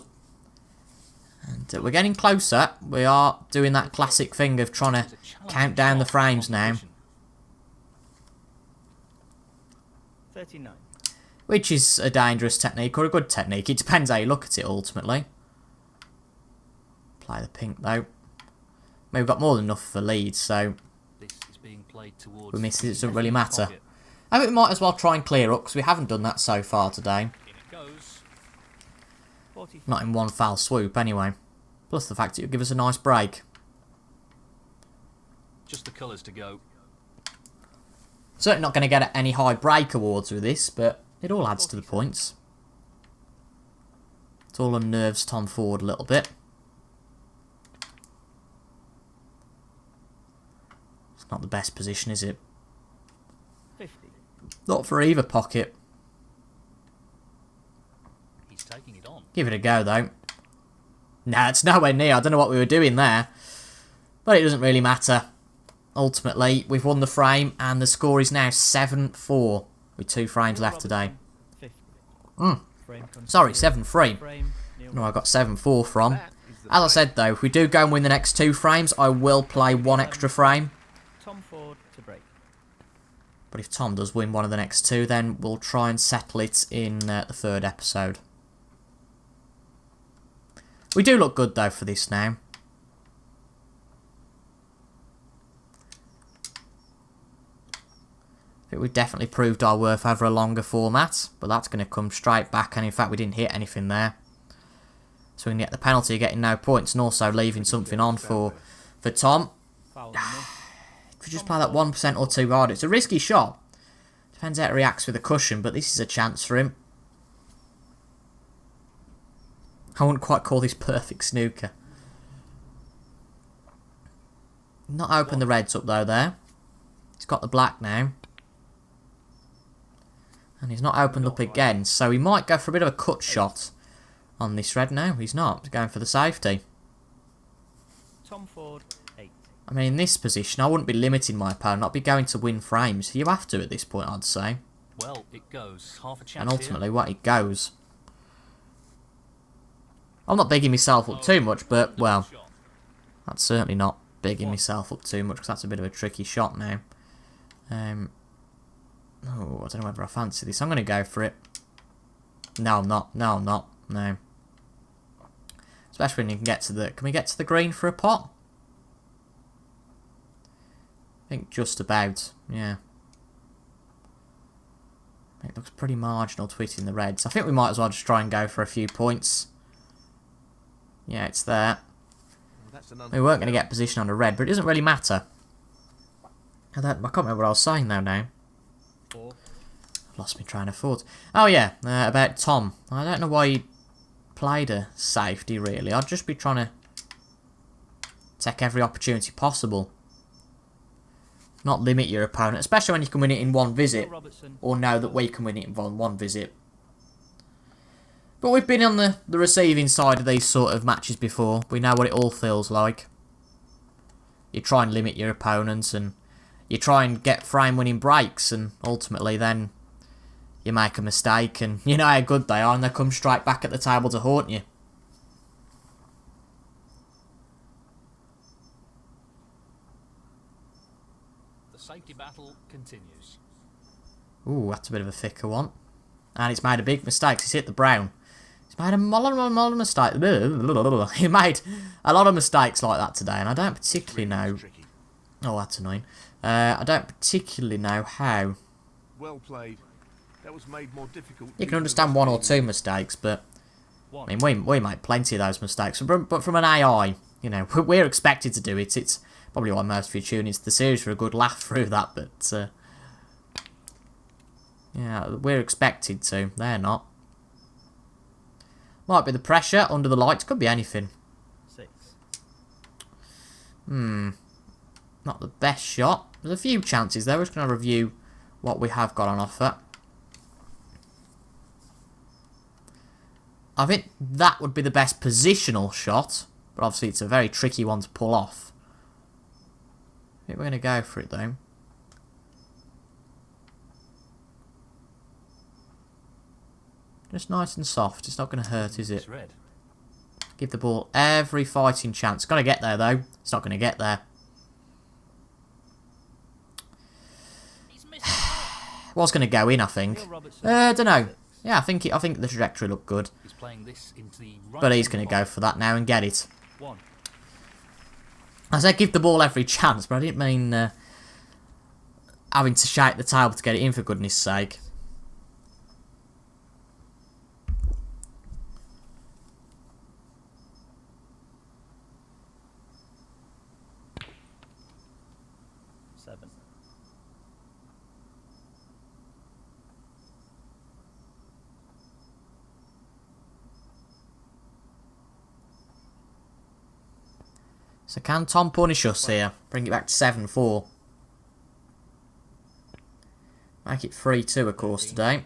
And we're getting closer. We are doing that classic thing of trying to count down the frames now. 39. Which is a dangerous technique or a good technique. It depends how you look at it ultimately. Play the pink though. I mean, we've got more than enough for lead, so This is being played towards we miss it, it the doesn't really left matter. pocket. I think we might as well try and clear up because we haven't done that so far today. In it goes. 44. Not in one foul swoop anyway. Plus the fact it would give us a nice break. Just the colours to go. Certainly not going to get any high break awards with this, but it all adds to the points. It all unnerves Tom Ford a little bit. It's not the best position, is it? 50. Not for either pocket. He's taking it on. Give it a go, though. Nah, it's nowhere near. I don't know what we were doing there. But it doesn't really matter. ultimately, we've won the frame, and the score is now 7-4, with 2 frames left today. 50. Mm. Frame Sorry, conceded. 7-3. Frame, Neil No, I got 7-4 from. That is the As I break. said, though, if we do go and win the next 2 frames, I will play 1 extra frame. Tom Ford to break. But if Tom does win one of the next 2, then we'll try and settle it in the 3rd episode. We do look good, though, for this now. I think we've definitely proved our worth over a longer format, but that's going to come straight back, and in fact we didn't hit anything there. So we can get the penalty of getting no points and also leaving something on for Tom. Foul on the If we just play that 1% or 2 hard, it's a risky shot. Depends how it reacts with a cushion, but this is a chance for him. I wouldn't quite call this perfect snooker. Not open the reds up though there. He's got the black now. And he's not opened up again, so he might go for a bit of a cut shot on this red now. He's not. He's going for the safety. Tom Ford 8. I mean, in this position, I wouldn't be limiting my opponent. I'd be going to win frames. You have to at this point, I'd say. Well, it goes. Half a chance And ultimately, here. what it goes. I'm not bigging myself up too much, but, well, that's certainly not bigging myself up too much, because that's a bit of a tricky shot now. Oh, I don't know whether I fancy this. I'm going to go for it. No, I'm not. No, I'm not. No. Especially when you can get to the... Can we get to the green for a pot? I think just about. Yeah. It looks pretty marginal to hit in the reds. I think we might as well just try and go for a few points. Yeah, it's there. That's an We weren't going to get position on a red, but it doesn't really matter. I can't remember what I was saying though now. 4. I've lost my train of thought. Oh yeah, about Tom. I don't know why he played a safety really. I'd just be trying to take every opportunity possible. Not limit your opponent, especially when you can win it in one visit. Robertson. Or know that we can win it in one visit. But we've been on the receiving side of these sort of matches before. We know what it all feels like. You try and limit your opponents and you try and get frame winning breaks, and ultimately then you make a mistake and you know how good they are and they come straight back at the table to haunt you. The safety battle continues. Ooh, that's a bit of a thicker one. And it's made a big mistake. He's hit the brown. He's made a lot of mistakes. He made a lot of mistakes like that today, and I don't particularly know. tricky. Oh, that's annoying. I don't particularly know how. Well played. That was made more difficult. You can understand 1 or 2 mistakes, but I mean, we make plenty of those mistakes. But from an AI, you know, we're expected to do it. It's probably why most of you tune into the series for a good laugh through that. But yeah, we're expected to. They're not. Might be the pressure under the lights. Could be anything. 6. Not the best shot. There's a few chances there. We're just going to review what we have got on offer. I think that would be the best positional shot, but obviously it's a very tricky one to pull off. I think we're going to go for it though. Just nice and soft. It's not going to hurt, is it? It's red. Give the ball every fighting chance. Got to get there though. It's not going to get there. Was going to go in, I think. Neil Robertson. I don't know. Yeah, I think the trajectory looked good, He's playing this into the right. but he's going to go for that now and get it. 1. I said give the ball every chance, but I didn't mean having to shake the table to get it in, for goodness sake. So can Tom punish us here? Bring it back to 7-4. Make it 3-2, of course, today.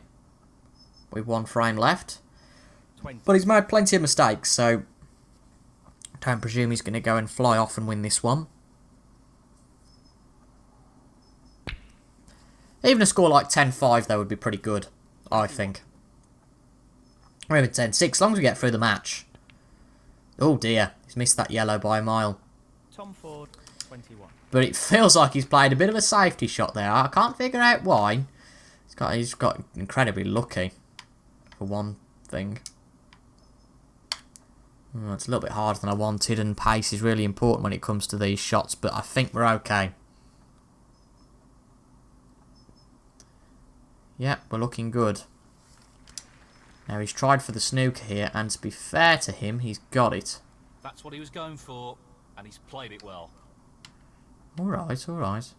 With 1 frame left. 20. But he's made plenty of mistakes, so don't presume he's going to go and fly off and win this one. Even a score like 10-5, though, would be pretty good, I think. Or even 10-6, as long as we get through the match. Oh dear, he's missed that yellow by a mile. Tom Ford, 21. But it feels like he's played a bit of a safety shot there. I can't figure out why. He's got incredibly lucky, for one thing. Oh, it's a little bit harder than I wanted, and pace is really important when it comes to these shots, but I think we're okay. Yep, we're looking good. Now he's tried for the snooker here, and to be fair to him, he's got it. That's what he was going for, and he's played it well. Alright, alright.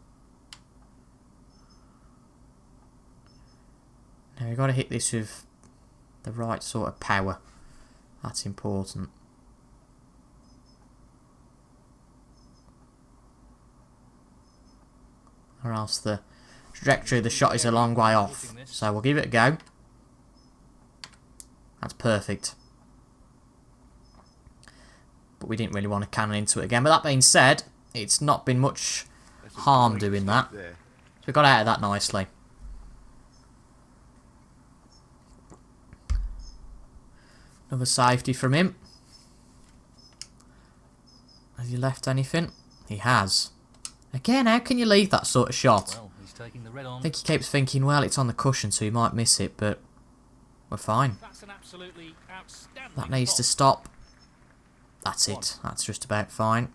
Now we've got to hit this with the right sort of power. That's important. Or else the trajectory of the shot is a long way off. So we'll give it a go. That's perfect. But we didn't really want to cannon into it again. But that being said, it's not been much harm doing that. So we got out of that nicely. Another safety from him. Has he left anything? He has. Again, how can you leave that sort of shot? Well, he's taking the red on. I think he keeps thinking, well, it's on the cushion, so he might miss it, but we're fine. That's an absolutely outstanding That needs to pot. stop. That's it. That's just about fine.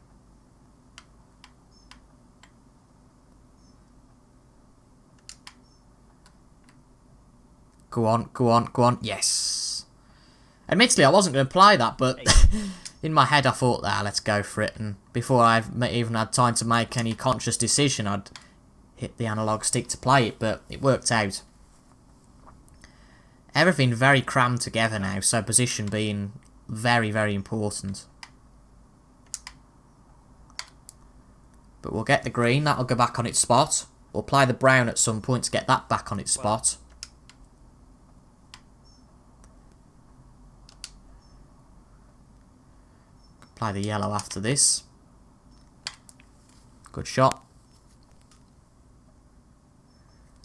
Go on, go on, go on. Yes. Admittedly, I wasn't going to play that, but in my head I thought, let's go for it. And before I've even had time to make any conscious decision, I'd hit the analog stick to play it, but it worked out. Everything very crammed together now, so position being very, very important. But we'll get the green, that'll go back on its spot. We'll play the brown at some point to get that back on its spot. Play the yellow after this. Good shot.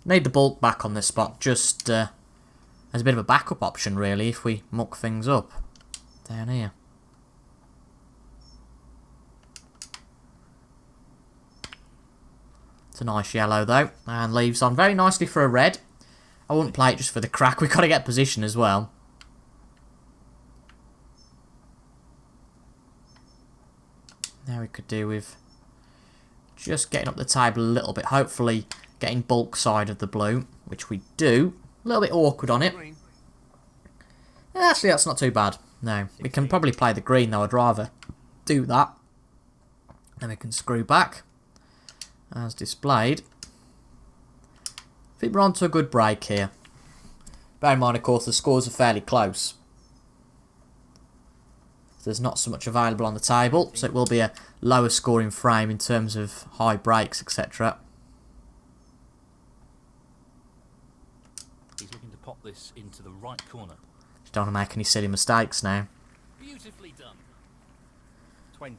Need the bulk back on this spot, just as a bit of a backup option really if we muck things up down here. It's a nice yellow though, and leaves on very nicely for a red. I wouldn't play it just for the crack, we've got to get position as well. Now we could do with just getting up the table a little bit, hopefully getting bulk side of the blue, which we do. A little bit awkward on it. Actually, that's not too bad. No, we can probably play the green though, I'd rather do that. Then we can screw back, as displayed. I think we're on to a good break here. Bear in mind, of course, the scores are fairly close. There's not so much available on the table, so it will be a lower scoring frame in terms of high breaks, etc. He's looking to pop this into the right corner. Just don't want to make any silly mistakes now. Beautifully done. 20.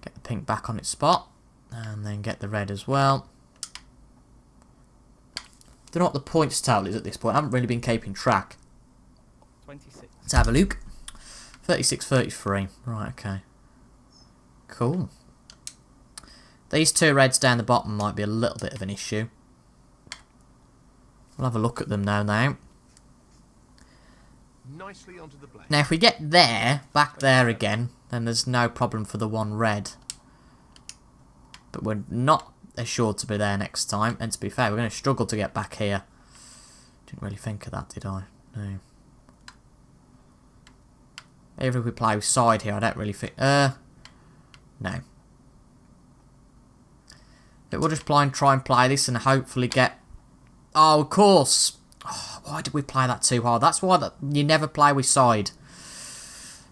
Get the pink back on its spot, and then get the red as well. Don't know what the points table is at this point. I haven't really been keeping track. 26. Let's have a look. 36-33. Right, okay. Cool. These two reds down the bottom might be a little bit of an issue. We'll have a look at them now. Nicely onto the black. Now, if we get there, back there again, then there's no problem for the one red. But we're not assured to be there next time. And to be fair, we're going to struggle to get back here. Didn't really think of that, did I? No. Even if we play with side here, I don't really think... no. But we'll just try and play this and hopefully get... Oh, of course! Oh, why did we play that too hard? That's why you never play with side.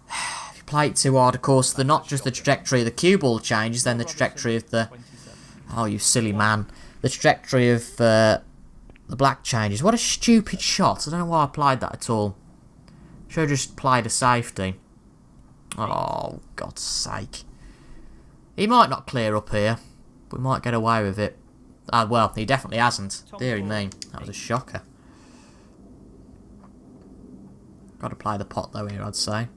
If you play it too hard, of course, not just the trajectory of the cue ball changes, then the trajectory of the... 27. Oh, you silly man. The trajectory of the black changes. What a stupid shot. I don't know why I played that at all. Should have just played a safety. Oh, God's sake. He might not clear up here. We might get away with it. Well, he definitely hasn't. Tom Deary Ford, me. That was a shocker. Got to play the pot though here, I'd say.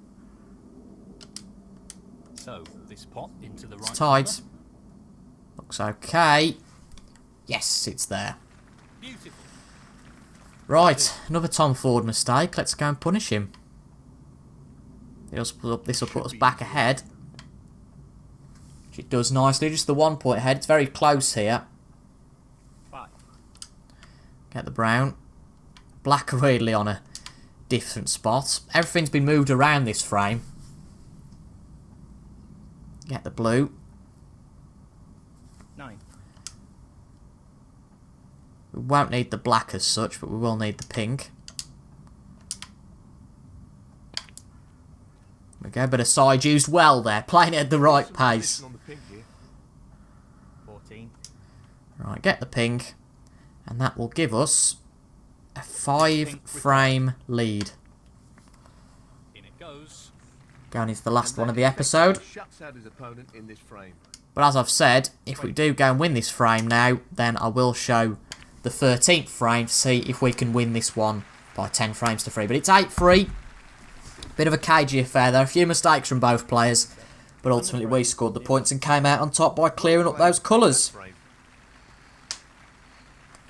So, this pot into the right It's tied. corner. Looks okay. Yes, it's there. Beautiful. Right, another Tom Ford mistake. Let's go and punish him. This will put us back ahead. Which it does nicely. Just the 1 point ahead. It's very close here. 5. Get the brown. Black are really on a different spot. Everything's been moved around this frame. Get the blue. 9. We won't need the black as such, but we will need the pink. There we go, bit of side used well there, playing it at the right pace. On the pink here. 14. Right, get the pink, and that will give us a 5 frame lead. In it goes. Going into the last And one of that the episode. shuts out his opponent in this frame. But as I've said, if we do go and win this frame now, then I will show the 13th frame to see if we can win this one by 10 frames to 3. But it's 8-3. Bit of a cagey affair there. A few mistakes from both players. But ultimately we scored the points and came out on top by clearing up those colours.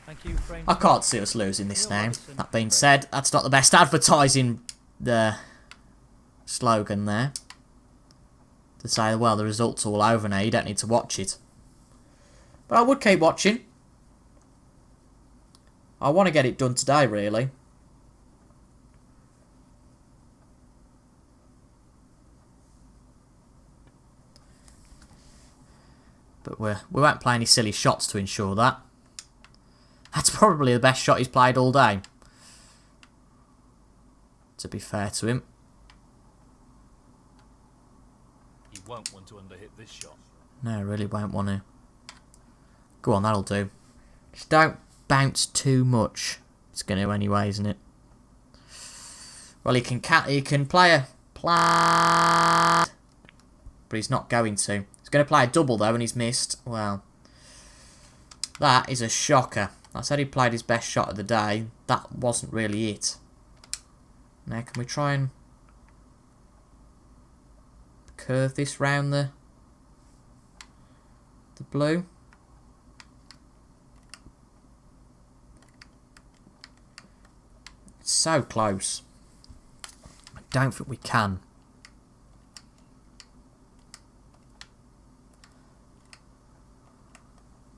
Thank you, frame. I can't see us losing this now. That being said, that's not the best advertising slogan there. To say, well, the result's all over now, you don't need to watch it. But I would keep watching. I want to get it done today, really. But we won't play any silly shots to ensure that. That's probably the best shot he's played all day. To be fair to him. You won't want to underhit this shot. No, really won't want to. Go on, that'll do. Just don't bounce too much. It's going to anyway, isn't it? Well, he can play a but he's not going to. He's going to play a double though, and he's missed. Well, that is a shocker. I said he played his best shot of the day. That wasn't really it. Now, can we try and curve this round the blue? It's so close. I don't think we can.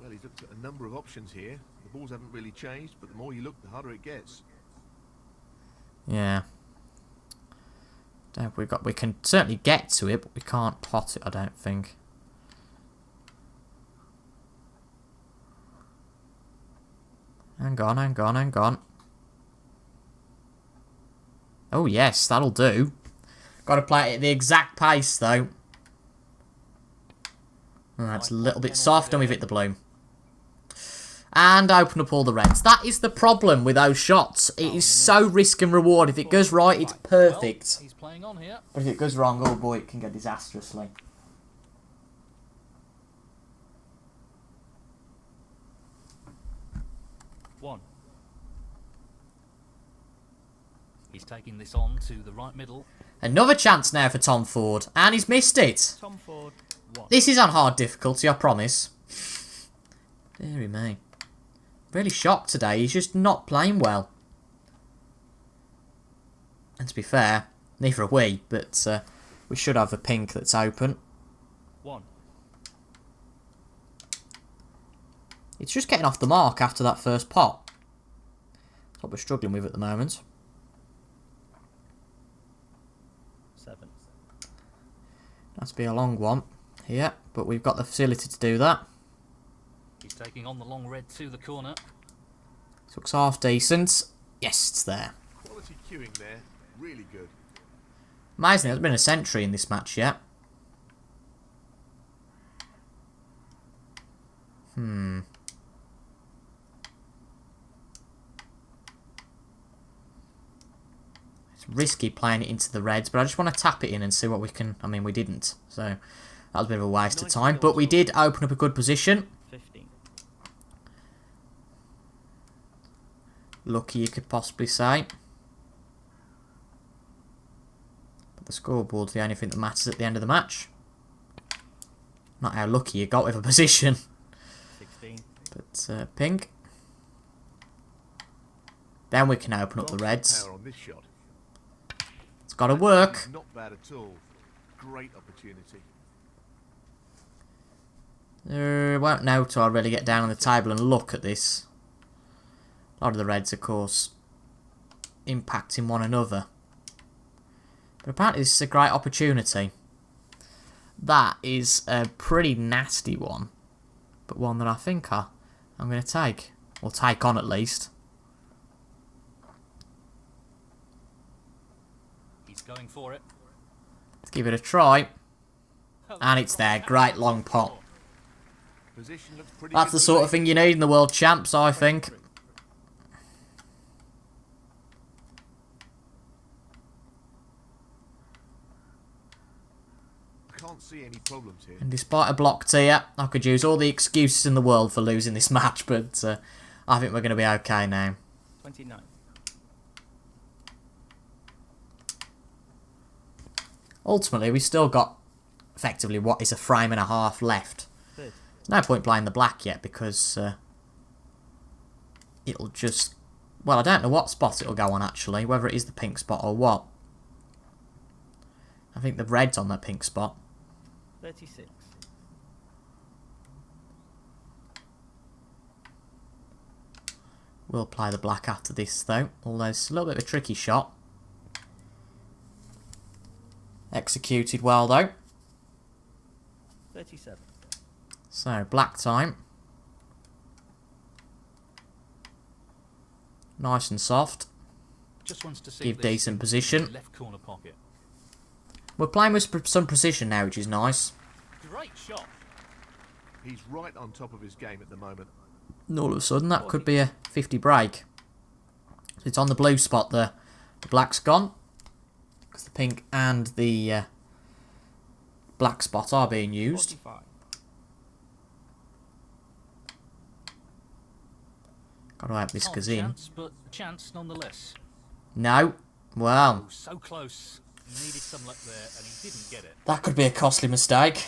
Well, he's looked at a number of options here. The balls haven't really changed, but the more you look, the harder it gets. Yeah. We can certainly get to it, but we can't pot it, I don't think. Hang on, hang on, hang on. Oh yes, that'll do. Got to play it at the exact pace though. Oh, that's a little bit soft, and we've hit the blue. And open up all the reds. That is the problem with those shots. It is so risk and reward. If it goes right, it's perfect. Well, he's playing on here. But if it goes wrong, oh boy, it can go disastrously. One. He's taking this on to the right middle. Another chance now for Tom Ford. And he's missed it. Tom Ford. 1. This is on hard difficulty, I promise. Deary me. Really shocked today. He's just not playing well. And to be fair, neither are we, but we should have a pink that's open. 1. It's just getting off the mark after that first pot. That's what we're struggling with at the moment. 7. That's be a long one here, but we've got the facility to do that. He's taking on the long red to the corner. This looks half decent. Yes, it's there. Quality cueing there, really good. Amazing, there's been a century in this match yet. It's risky playing it into the reds, but I just want to tap it in and see what we can... I mean, we didn't, so that was a bit of a waste of time. But we did open up a good position. 15. lucky, you could possibly say. But the scoreboard's the only thing that matters at the end of the match. Not how lucky you got with a position. 16. But pink. Then we can open up the reds. Power on this shot. It's got to work. Not bad at all. Great opportunity. Won't know till I really get down on the table and look at this. A lot of the reds, of course, impacting one another. But apparently this is a great opportunity. That is a pretty nasty one. But one that I think I'm going to take. Or take on at least. He's going for it. Let's give it a try. And it's there. Great long pot. Position looks pretty That's good the to sort me. of thing you need in the World Champs, I think. I can't see any problems here. And despite a blocked here, I could use all the excuses in the world for losing this match, but I think we're going to be okay now. 29. Ultimately, we still got effectively what is a frame and a half left. 30. There's no point playing the black yet because it'll just... Well, I don't know what spot it'll go on actually, whether it is the pink spot or what. I think the red's on that pink spot. 36. We'll play the black after this though, although it's a little bit of a tricky shot. Executed well though. 37. So, black time. Nice and soft. Just wants to see Give this decent in position. left corner pocket. We're playing with some precision now, which is nice. Great shot. He's right on top of his game at the moment. And all of a sudden, that could be a 50 break. So it's on the blue spot there. The black's gone. Because the pink and the black spot are being used. 45. Got to hope this Not goes a in. chance, but chance nonetheless. No. Well, Oh, so close. He needed some luck there, and he didn't get it. that could be a costly mistake.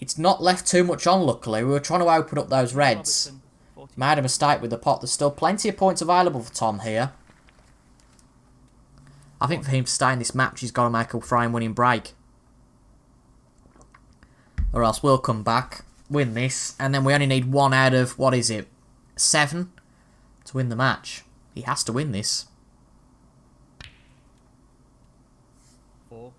It's not left too much on, luckily. We were trying to open up those reds. Robertson, 40. Made a mistake with the pot. There's still plenty of points available for Tom here. I think for him to stay in this match, he's got to make a frame-winning break. Or else we'll come back, win this, and then we only need 1 out of, what is it, 7 to win the match. He has to win this. 4.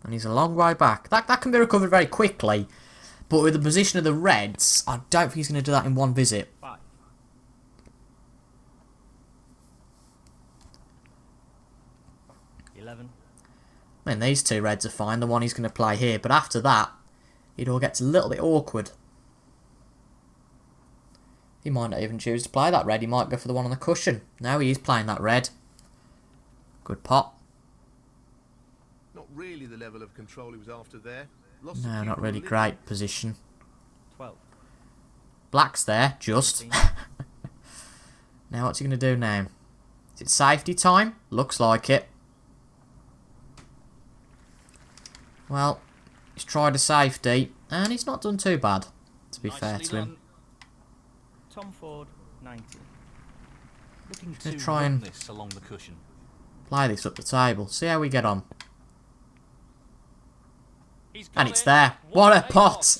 And he's a long way back. That can be recovered very quickly. But with the position of the reds, I don't think he's going to do that in one visit. 5. I mean, these two reds are fine, the one he's going to play here. But after that, it all gets a little bit awkward. He might not even choose to play that red. He might go for the one on the cushion. No, he is playing that red. Good pot. Not really the level of control he was after there. Lost No, the not cue really a little. great position. 12. Black's there, just. 15. Now what's he going to do now? Is it safety time? Looks like it. Well, he's tried a safety, and he's not done too bad, to be fair Nicely to him. done. Tom Ford, 19. Looking Gonna to try run and- this along the cushion. Play this up the table. See how we get on. He's got And it's it. there. What a pot!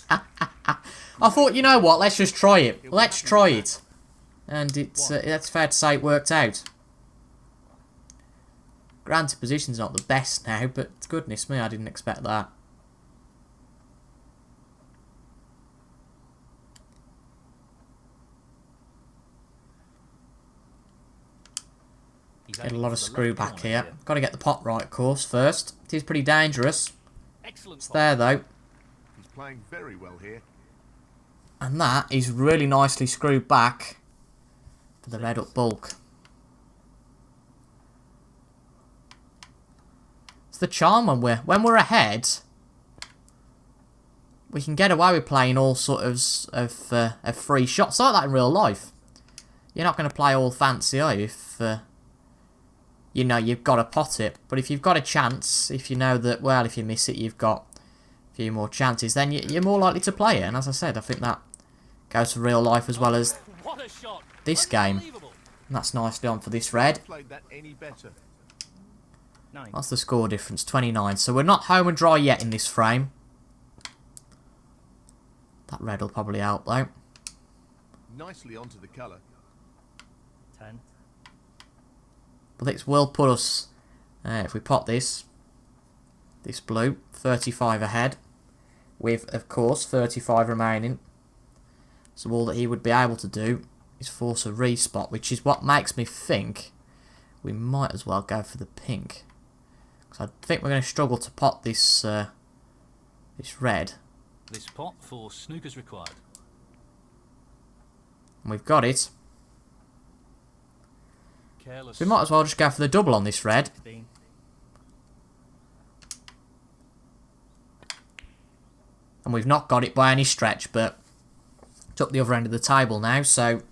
I thought, you know what, let's just try it. Let's try it. And it's fair to say it worked out. Granted, position's not the best now, but goodness me, I didn't expect that. He's Get a aiming lot for of the screw left back corner here. Got to get the pot right, of course, first. It is pretty dangerous. Excellent It's pot. there, though. He's playing very well here. And that is really nicely screwed back for the red up bulk. It's the charm when we're ahead. we can get away with playing all sort of free shots like that in real life. You're not going to play all fancy, are you? If you know you've got to pot it. But if you've got a chance, if you know that, well, if you miss it, you've got a few more chances, then you're more likely to play it. And as I said, I think that goes for real life as well as What a shot! this game. Unbelievable. And that's nicely on for this red. Played that any better. 9. What's the score difference? 29. So we're not home and dry yet in this frame. That red will probably help though. Nicely onto the colour. 10. But this will put us, if we pot this blue, 35 ahead. With, of course, 35 remaining. So all that he would be able to do is force a respot, which is what makes me think we might as well go for the pink. Because I think we're going to struggle to pot this this red. This pot for snookers required. And we've got it. Careless. So we might as well just go for the double on this red. 16. And we've not got it by any stretch, but it's up the other end of the table now, so you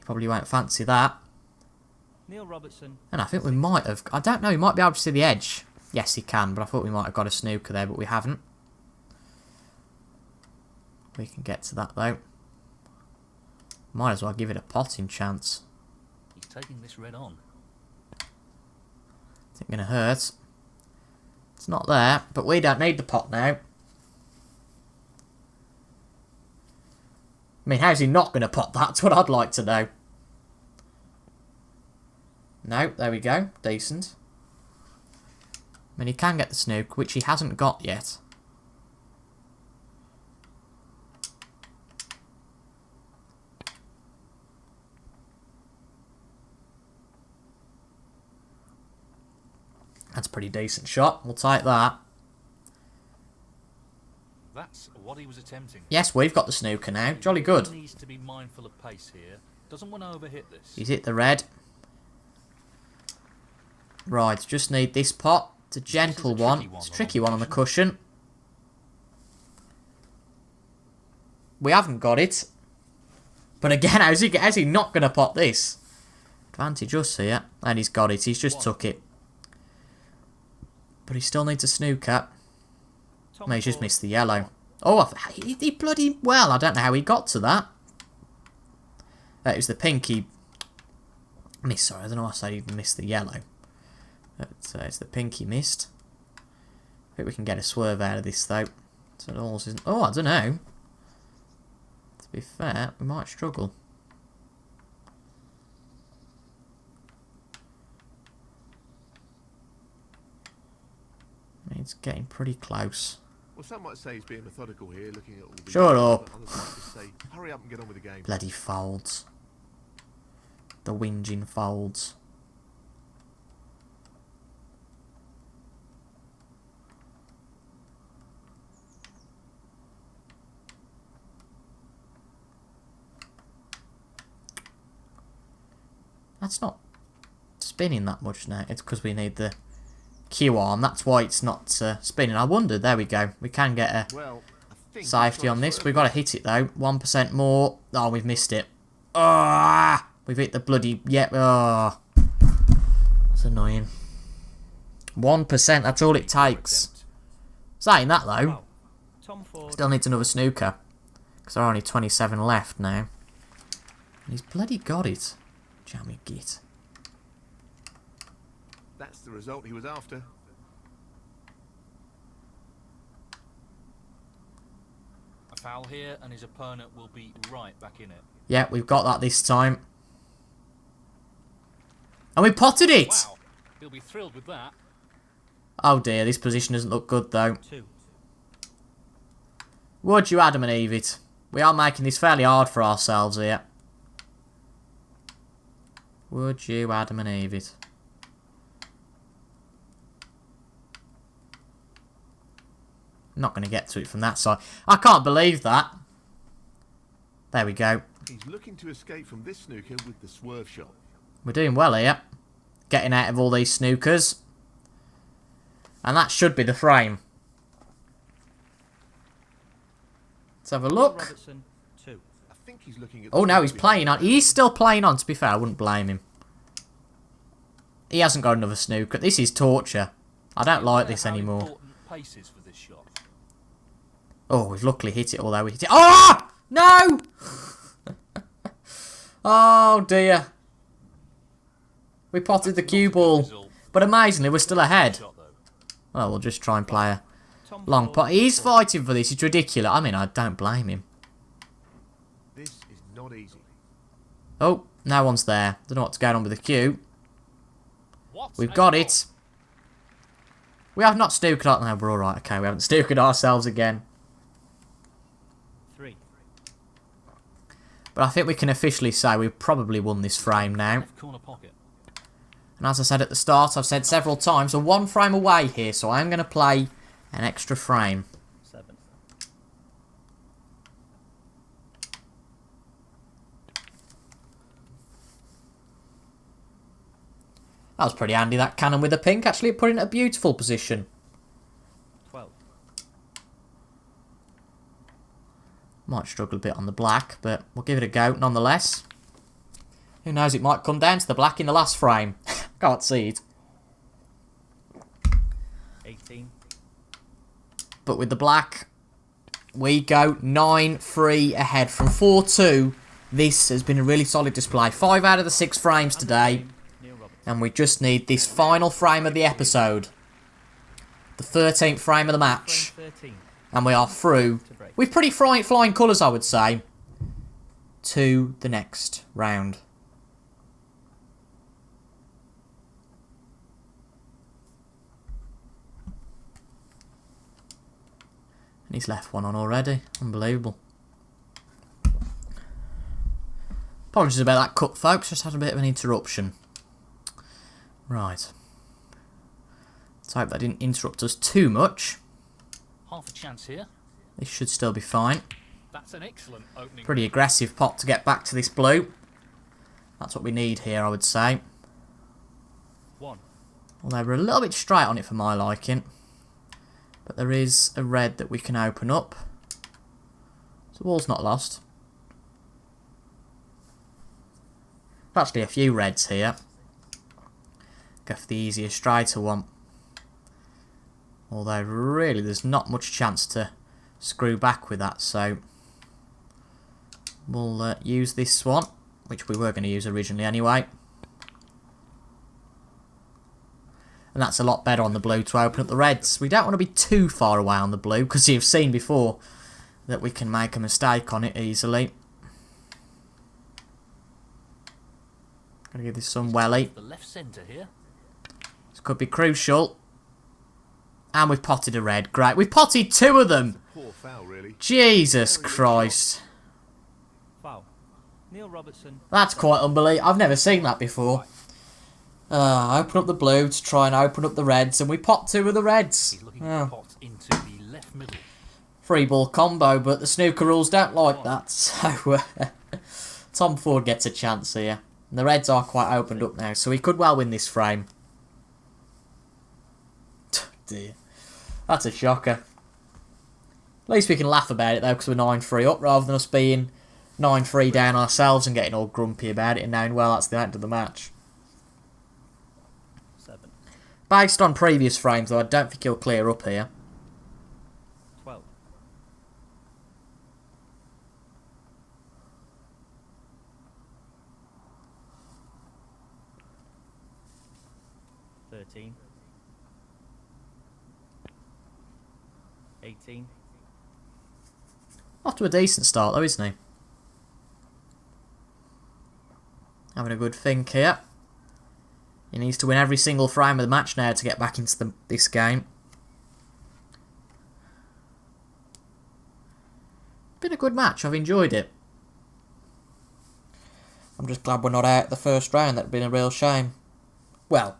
probably won't fancy that. Neil Robertson. And I think we might have, I don't know, we might be able to see the edge. Yes, he can, but I thought we might have got a snooker there, but we haven't. We can get to that though. Might as well give it a potting chance. He's taking this red on. It's not going to hurt. It's not there, but we don't need the pot now. I mean, how's he not going to pot that? That's what I'd like to know. No, there we go. Decent. I mean, he can get the snook, which he hasn't got yet. That's a pretty decent shot. We'll take that. That's what he was attempting. Yes, we've got the snooker now. Jolly good. He needs to be mindful of pace here. Doesn't want to overhit this. He's hit the red. Right, just need this pot. It's a gentle one. It's a tricky one on the cushion. We haven't got it. But again, how's he not going to pot this? Advantage us here. And he's got it. He's just took it. But he still needs a snooker. Tom No, he's just Ford. missed the yellow. Oh, he bloody well. I don't know how he got to that. It was the pink he missed. Sorry, I don't know why I said he missed the yellow. But, it's the pink he missed. I think we can get a swerve out of this though. So it almost isn't. Oh, I don't know. To be fair, we might struggle. I mean, it's getting pretty close. Well, some might say he's being methodical here, looking at all the... Shut up. Others might just say, hurry up and get on with the game. Bloody folds. The whinging folds. That's not spinning that much now. It's because we need the Q arm. That's why it's not spinning. I wondered. There we go. We can get a Well, I think safety he's on trying to this. swerve We've got to hit it though. 1% more. Oh, we've missed it. Ah! We've hit the bloody... Yep. Oh. That's annoying. 1%. That's all it takes. Saying that though, Wow. Tom Ford. still needs another snooker. Because there are only 27 left now. And he's bloody got it. Jammy git. That's the result he was after. A foul here, and his opponent will be right back in it. Yeah, we've got that this time. And we potted it! Wow, he'll be thrilled with that. Oh dear, this position doesn't look good though. 2. Would you Adam and Eve it? We are making this fairly hard for ourselves here. Would you Adam and Eve it? I'm not going to get to it from that side. I can't believe that. There we go. He's looking to escape from this snooker with the swerve shot. We're doing well here. Getting out of all these snookers. And that should be the frame. Let's have a Neil look. Robertson, 2. I think he's looking at. Oh, the no, he's behind playing the on. ground. He's still playing on, to be fair. I wouldn't blame him. He hasn't got another snooker. This is torture. I don't like this How anymore. important pace is for this shot. Oh, we've luckily hit it, although we hit it. Oh! No! Oh, dear. We potted the cue ball. Result. But amazingly, we're still ahead. Shot, though. Well, we'll just try and play a Tom long Ford, pot. He's 4. fighting for this. It's ridiculous. I mean, I don't blame him. This is not easy. Oh, no one's there. Don't know what's going on with the cue. What We've a got shot. it. We have not snookered. No, we're all right. Okay, we haven't snookered ourselves again. 3. But I think we can officially say we've probably won this frame now. Left corner pocket. And as I said at the start, I've said several times, we're one frame away here, so I'm going to play an extra frame. 7. That was pretty handy, that cannon with the pink. Actually, it put it in a beautiful position. 12. Might struggle a bit on the black, but we'll give it a go nonetheless. Who knows, it might come down to the black in the last frame. Can't see it. 18. But with the black, we go 9-3 ahead from 4-2. This has been a really solid display. 5 out of the 6 frames today. Neil Robertson. And we just need this final frame of the episode. The 13th frame of the match. Frame 13. And we are through To break. with pretty flying colours, I would say, to the next round. And he's left one on already. Unbelievable. Apologies about that cut, folks. Just had a bit of an interruption. Right. Let's hope that didn't interrupt us too much. Half a chance here. This should still be fine. That's an excellent opening. Pretty aggressive pot to get back to this blue. That's what we need here, I would say. 1. Although we're a little bit straight on it for my liking. But there is a red that we can open up. So the ball's not lost. Actually a few reds here. Go for the easier straighter one. Although really there's not much chance to screw back with that, so we'll use this one, which we were going to use originally anyway. And that's a lot better on the blue to open up the reds. We don't want to be too far away on the blue, because you've seen before that we can make a mistake on it easily. Gotta give this some welly. The left centre here. This could be crucial. And we've potted a red. Great. We've potted 2 of them. Poor foul, really. Jesus Christ. Foul. Neil Robertson. That's quite unbelievable. I've never seen that before. Open up the blue to try and open up the reds, and we pot 2 of the reds. He's looking Oh. to pot into the left middle. Free ball combo, but the snooker rules don't like that, so Tom Ford gets a chance here. And the reds are quite opened up now, so he could well win this frame. Dear. That's a shocker. At least we can laugh about it though, because we're 9-3 up, rather than us being 9-3 down ourselves and getting all grumpy about it and knowing, well, that's the end of the match. 7. Based on previous frames, though, I don't think he'll clear up here. 12. 13. 18. Off to a decent start, though, isn't he? Having a good think here. He needs to win every single frame of the match now to get back into this game. Been a good match, I've enjoyed it. I'm just glad we're not out the first round, that'd been a real shame. Well,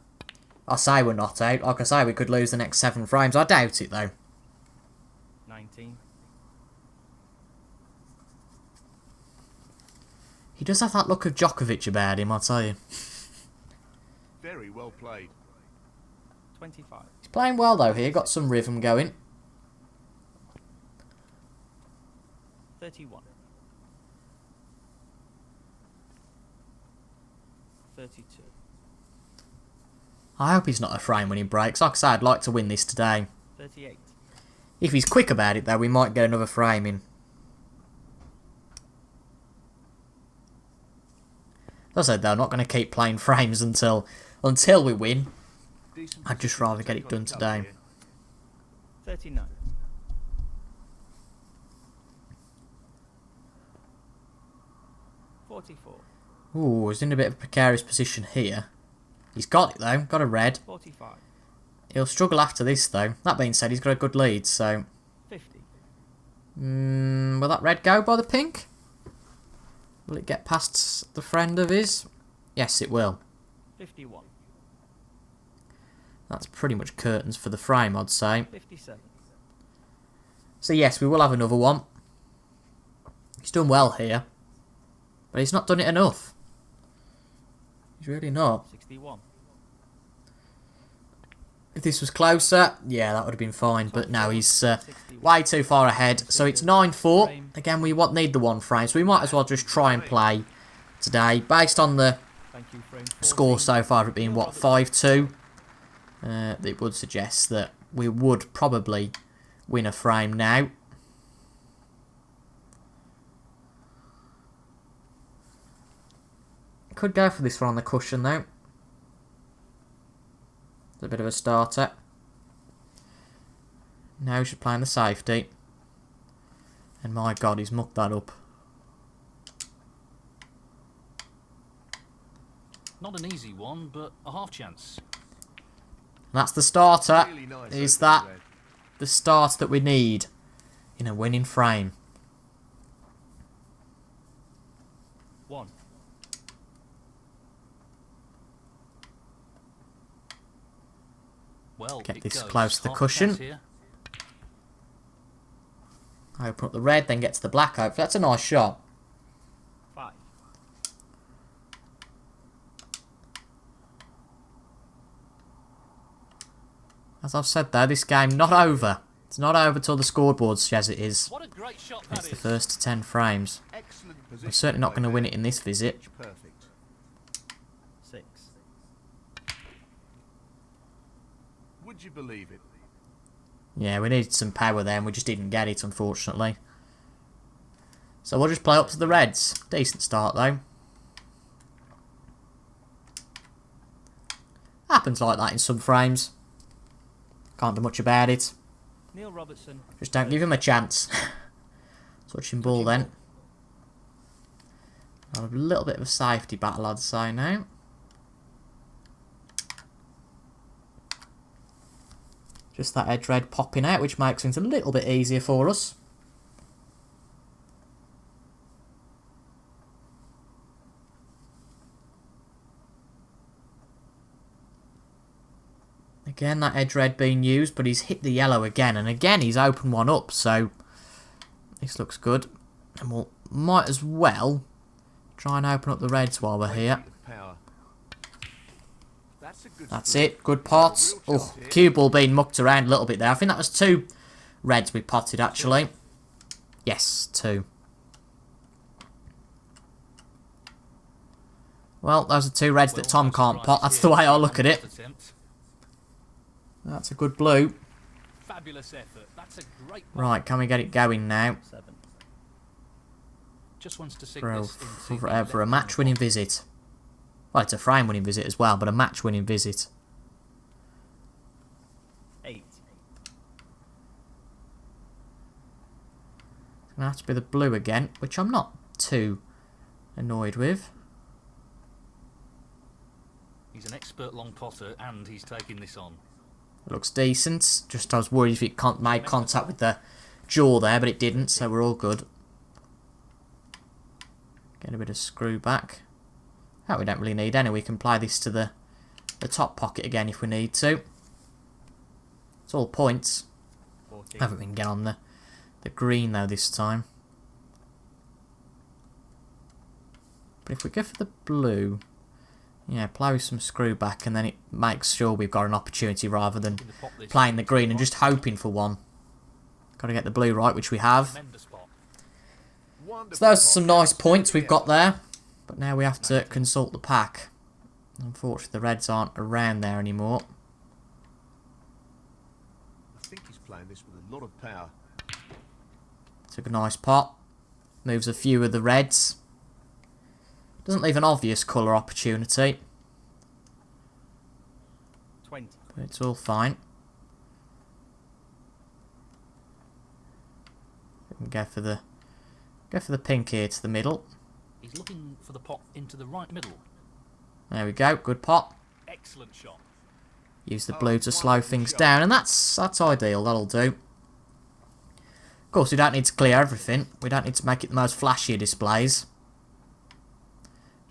I say we're not out, like I say we could lose the next 7 frames, I doubt it though. 19. He does have that look of Djokovic about him, I'll tell you. Very well played. 25. He's playing well though here, got some rhythm going. 31. 32. I hope he's not a frame when he breaks. Like I say, I'd like to win this today. 38. If he's quick about it, though, we might get another frame in. As I said, though, I'm not going to keep playing frames until we win. Decent I'd just position to rather get take it on done the cover today. here. 39. 44. Ooh, he's in a bit of a precarious position here. He's got it, though. Got a red. 45. He'll struggle after this, though. That being said, he's got a good lead, so... 50. Will that red go by the pink? Will it get past the friend of his? Yes, it will. 51. That's pretty much curtains for the frame, I'd say. 57. So yes, we will have another one. He's done well here. But he's not done it enough. He's really not. 61. If this was closer, yeah, that would have been fine. But no, he's way too far ahead. So it's 9-4. Again, we need the one frame. So we might as well just try and play today. Based on the Thank you, frame 14. score so far, it being, what, 5-2? It would suggest that we would probably win a frame now. Could go for this one on the cushion, though. It's a bit of a starter. Now we should play on the safety. And my God, he's mucked that up. Not an easy one, but a half chance. And that's the starter. Really nice Is opening that red. the start that we need in a winning frame? 1. Well, Get it this goes. close to the Half a cushion. chance here. Open up the red, then get to the black. Hopefully that's a nice shot. 5. As I've said though, this game not over. It's not over till the scoreboard says it is. What a great shot that It's the is. first 10 frames. Excellent position We're certainly not play going to win there. it in this visit. Pitch perfect. 6. Would you believe it? Yeah, we needed some power there and we just didn't get it, unfortunately. So we'll just play up to the reds. Decent start, though. Happens like that in some frames. Can't do much about it. Neil Robertson. Just don't give him a chance. Touching ball, then. A little bit of a safety battle, I'd say, now. Just that edge red popping out, which makes things a little bit easier for us. Again, that edge red being used, but he's hit the yellow again. And again, he's opened one up, so this looks good. And we'll might as well try and open up the reds while we're here. Power. That's a good That's split. it, good pots. Real Oh, chance here. cue ball being mucked around a little bit there. I think that was 2 reds we potted, actually. Yes, 2. Well, those are 2 reds that Tom no can't pot. surprises That's here the way I on look at the it. first attempt. That's a good blue. Fabulous effort. That's a great pot. Right, can we get it going now? 7. Just wants to sink For this into a, the for a left match-winning corner. visit. Well, it's a frame-winning visit as well, but a match-winning visit. 8. It's going to have to be the blue again, which I'm not too annoyed with. He's an expert long potter, and he's taking this on. It looks decent. Just I was worried if it made contact with the jaw there, but it didn't, so we're all good. Get a bit of screw back. That we don't really need any. We can apply this to the top pocket again if we need to. It's all points. 14. Haven't been get on the green though this time. But if we go for the blue, yeah, play with some screw back, and then it makes sure we've got an opportunity rather than Looking to pop this playing the into green and just hoping for one. Got to get the blue right, which we have. Tremendous pot. Wonderful So those are pot. some nice points we've got there. But now we have to consult the pack. Unfortunately, the Reds aren't around there anymore. I think he's playing this with a lot of power. Took a nice pot. Moves a few of the Reds. Doesn't leave an obvious colour opportunity. 20. But it's all fine. We can go for the pink here to the middle. He's looking for the pot into the right middle. There we go. Good pot. Excellent shot. Use the blue to slow things down, and that's ideal. That'll do. Of course, we don't need to clear everything. We don't need to make it the most flashy displays.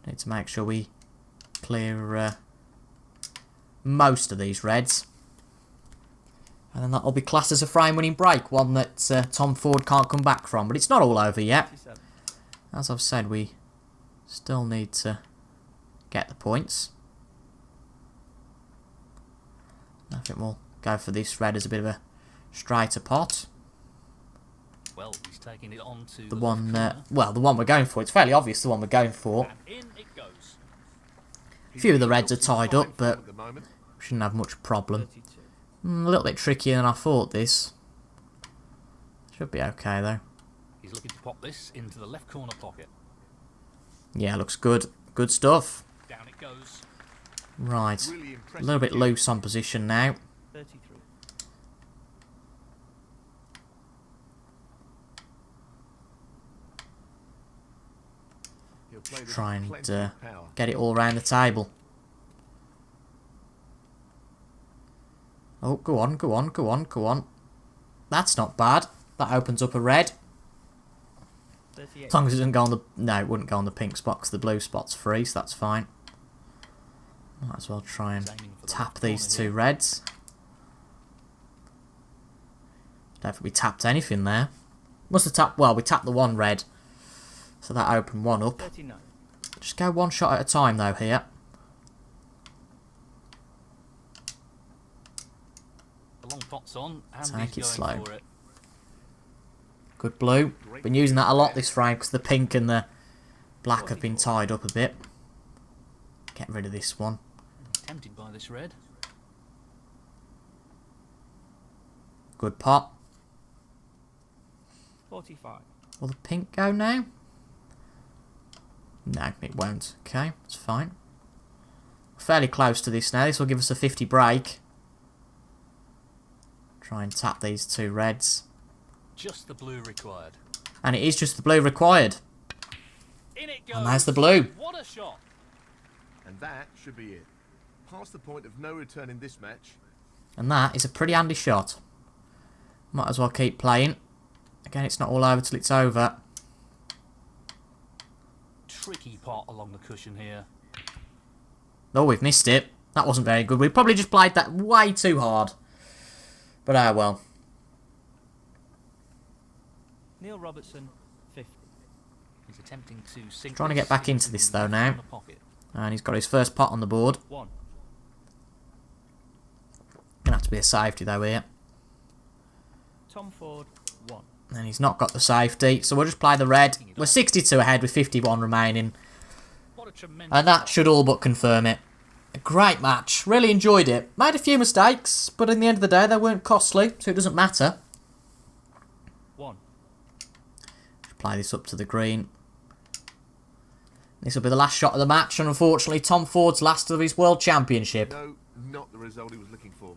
We need to make sure we clear most of these Reds. And then that'll be classed as a frame-winning break, one that Tom Ford can't come back from. But it's not all over yet. 27. As I've said, we still need to get the points. I think we'll go for this Red as a bit of a straighter pot. Well, he's taking it on to The left one, corner, well, the one we're going for. It's fairly obvious the one we're going for. and in it goes. A few of the Reds are tied up, but At the moment. we shouldn't have much problem. 32. A little bit trickier than I thought, this. Should be okay, though. He's looking to pop this into the left corner pocket. Yeah, looks good. Good stuff. Down it goes. Right. Really A impressive. little bit loose on position now. 33. He'll play this Try with and plenty of power. get it all around the table. Oh, go on, go on, go on, go on. That's not bad. That opens up a Red. 38. As long as it doesn't go on the... No, it wouldn't go on the pink spot because the blue spot's free, so that's fine. Might as well try and He's aiming for the tap left these corner two here. Reds. Don't think we tapped anything there. Must have tapped... Well, we tapped the one Red. So that opened one up. 39. Just go one shot at a time, though, here. The long pot's on, and Take it he's slow. going for it. Good blue. Been using that a lot this frame because the pink and the black have been tied up a bit. Get rid of this one. Tempted by this red. Good pot. 45. Will the pink go now? No, it won't. Okay, it's fine. Fairly close to this now. This will give us a 50 break. Try and tap these two Reds. Just the blue required. And it is just the blue required. In it goes. And there's the blue. What a shot. And that should be it. Past the point of no return in this match. And that is a pretty handy shot. Might as well keep playing. Again, it's not all over till it's over. Tricky pot along the cushion here. Oh, we've missed it. That wasn't very good. We probably just played that way too hard. But ah, well. Neil Robertson, 50. He's attempting to sink. Trying to get back into this, though, now. the pocket. And he's got his first pot on the board. 1. Gonna have to be a safety, though, here. Tom Ford, 1. And he's not got the safety, so we'll just play the red. We're 62 ahead with 51 remaining. What a tremendous And that shot. should all but confirm it. A great match. Really enjoyed it. Made a few mistakes, but in the end of the day, they weren't costly, so it doesn't matter. 1. Play this up to the green. This will be the last shot of the match, and unfortunately, Tom Ford's last of his World Championship. No, not the result he was looking for.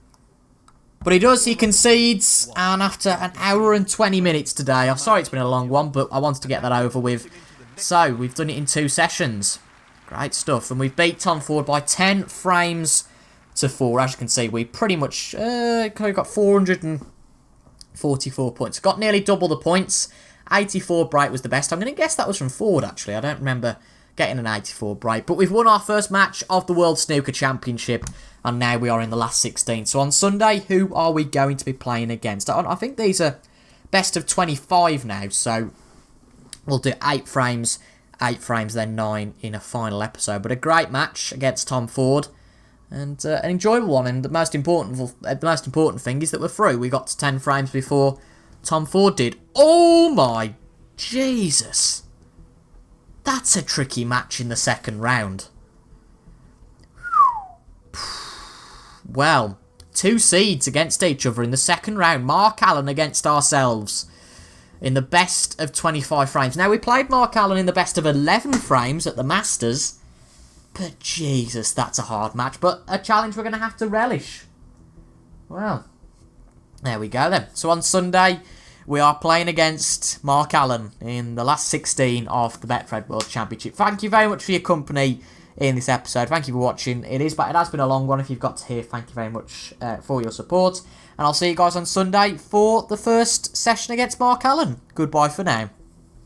But he does, he concedes, and after an hour and 20 minutes today, I'm sorry it's been a long one, but I wanted to get that over with. So, we've done it in 2 sessions. Great stuff, and we've beat Tom Ford by 10 frames to 4. As you can see, we pretty much got 444 points. Got nearly double the points. 84 break was the best. I'm going to guess that was from Ford, actually. I don't remember getting an 84 break. But we've won our first match of the World Snooker Championship, and now we are in the last 16. So on Sunday, who are we going to be playing against? I think these are best of 25 now, so we'll do 8 frames, then 9 in a final episode. But a great match against Tom Ford, and an enjoyable one. And the most important thing is that we're through. We got to 10 frames before Tom Ford did. Oh my Jesus. That's a tricky match in the second round. Well, 2 seeds against each other in the second round. Mark Allen against ourselves in the best of 25 frames. Now, we played Mark Allen in the best of 11 frames at the Masters. But Jesus, that's a hard match. But a challenge we're going to have to relish. Well, there we go then. So on Sunday, we are playing against Mark Allen in the last 16 of the Betfred World Championship. Thank you very much for your company in this episode. Thank you for watching. It has been a long one. If you've got to here, thank you very much for your support. And I'll see you guys on Sunday for the first session against Mark Allen. Goodbye for now.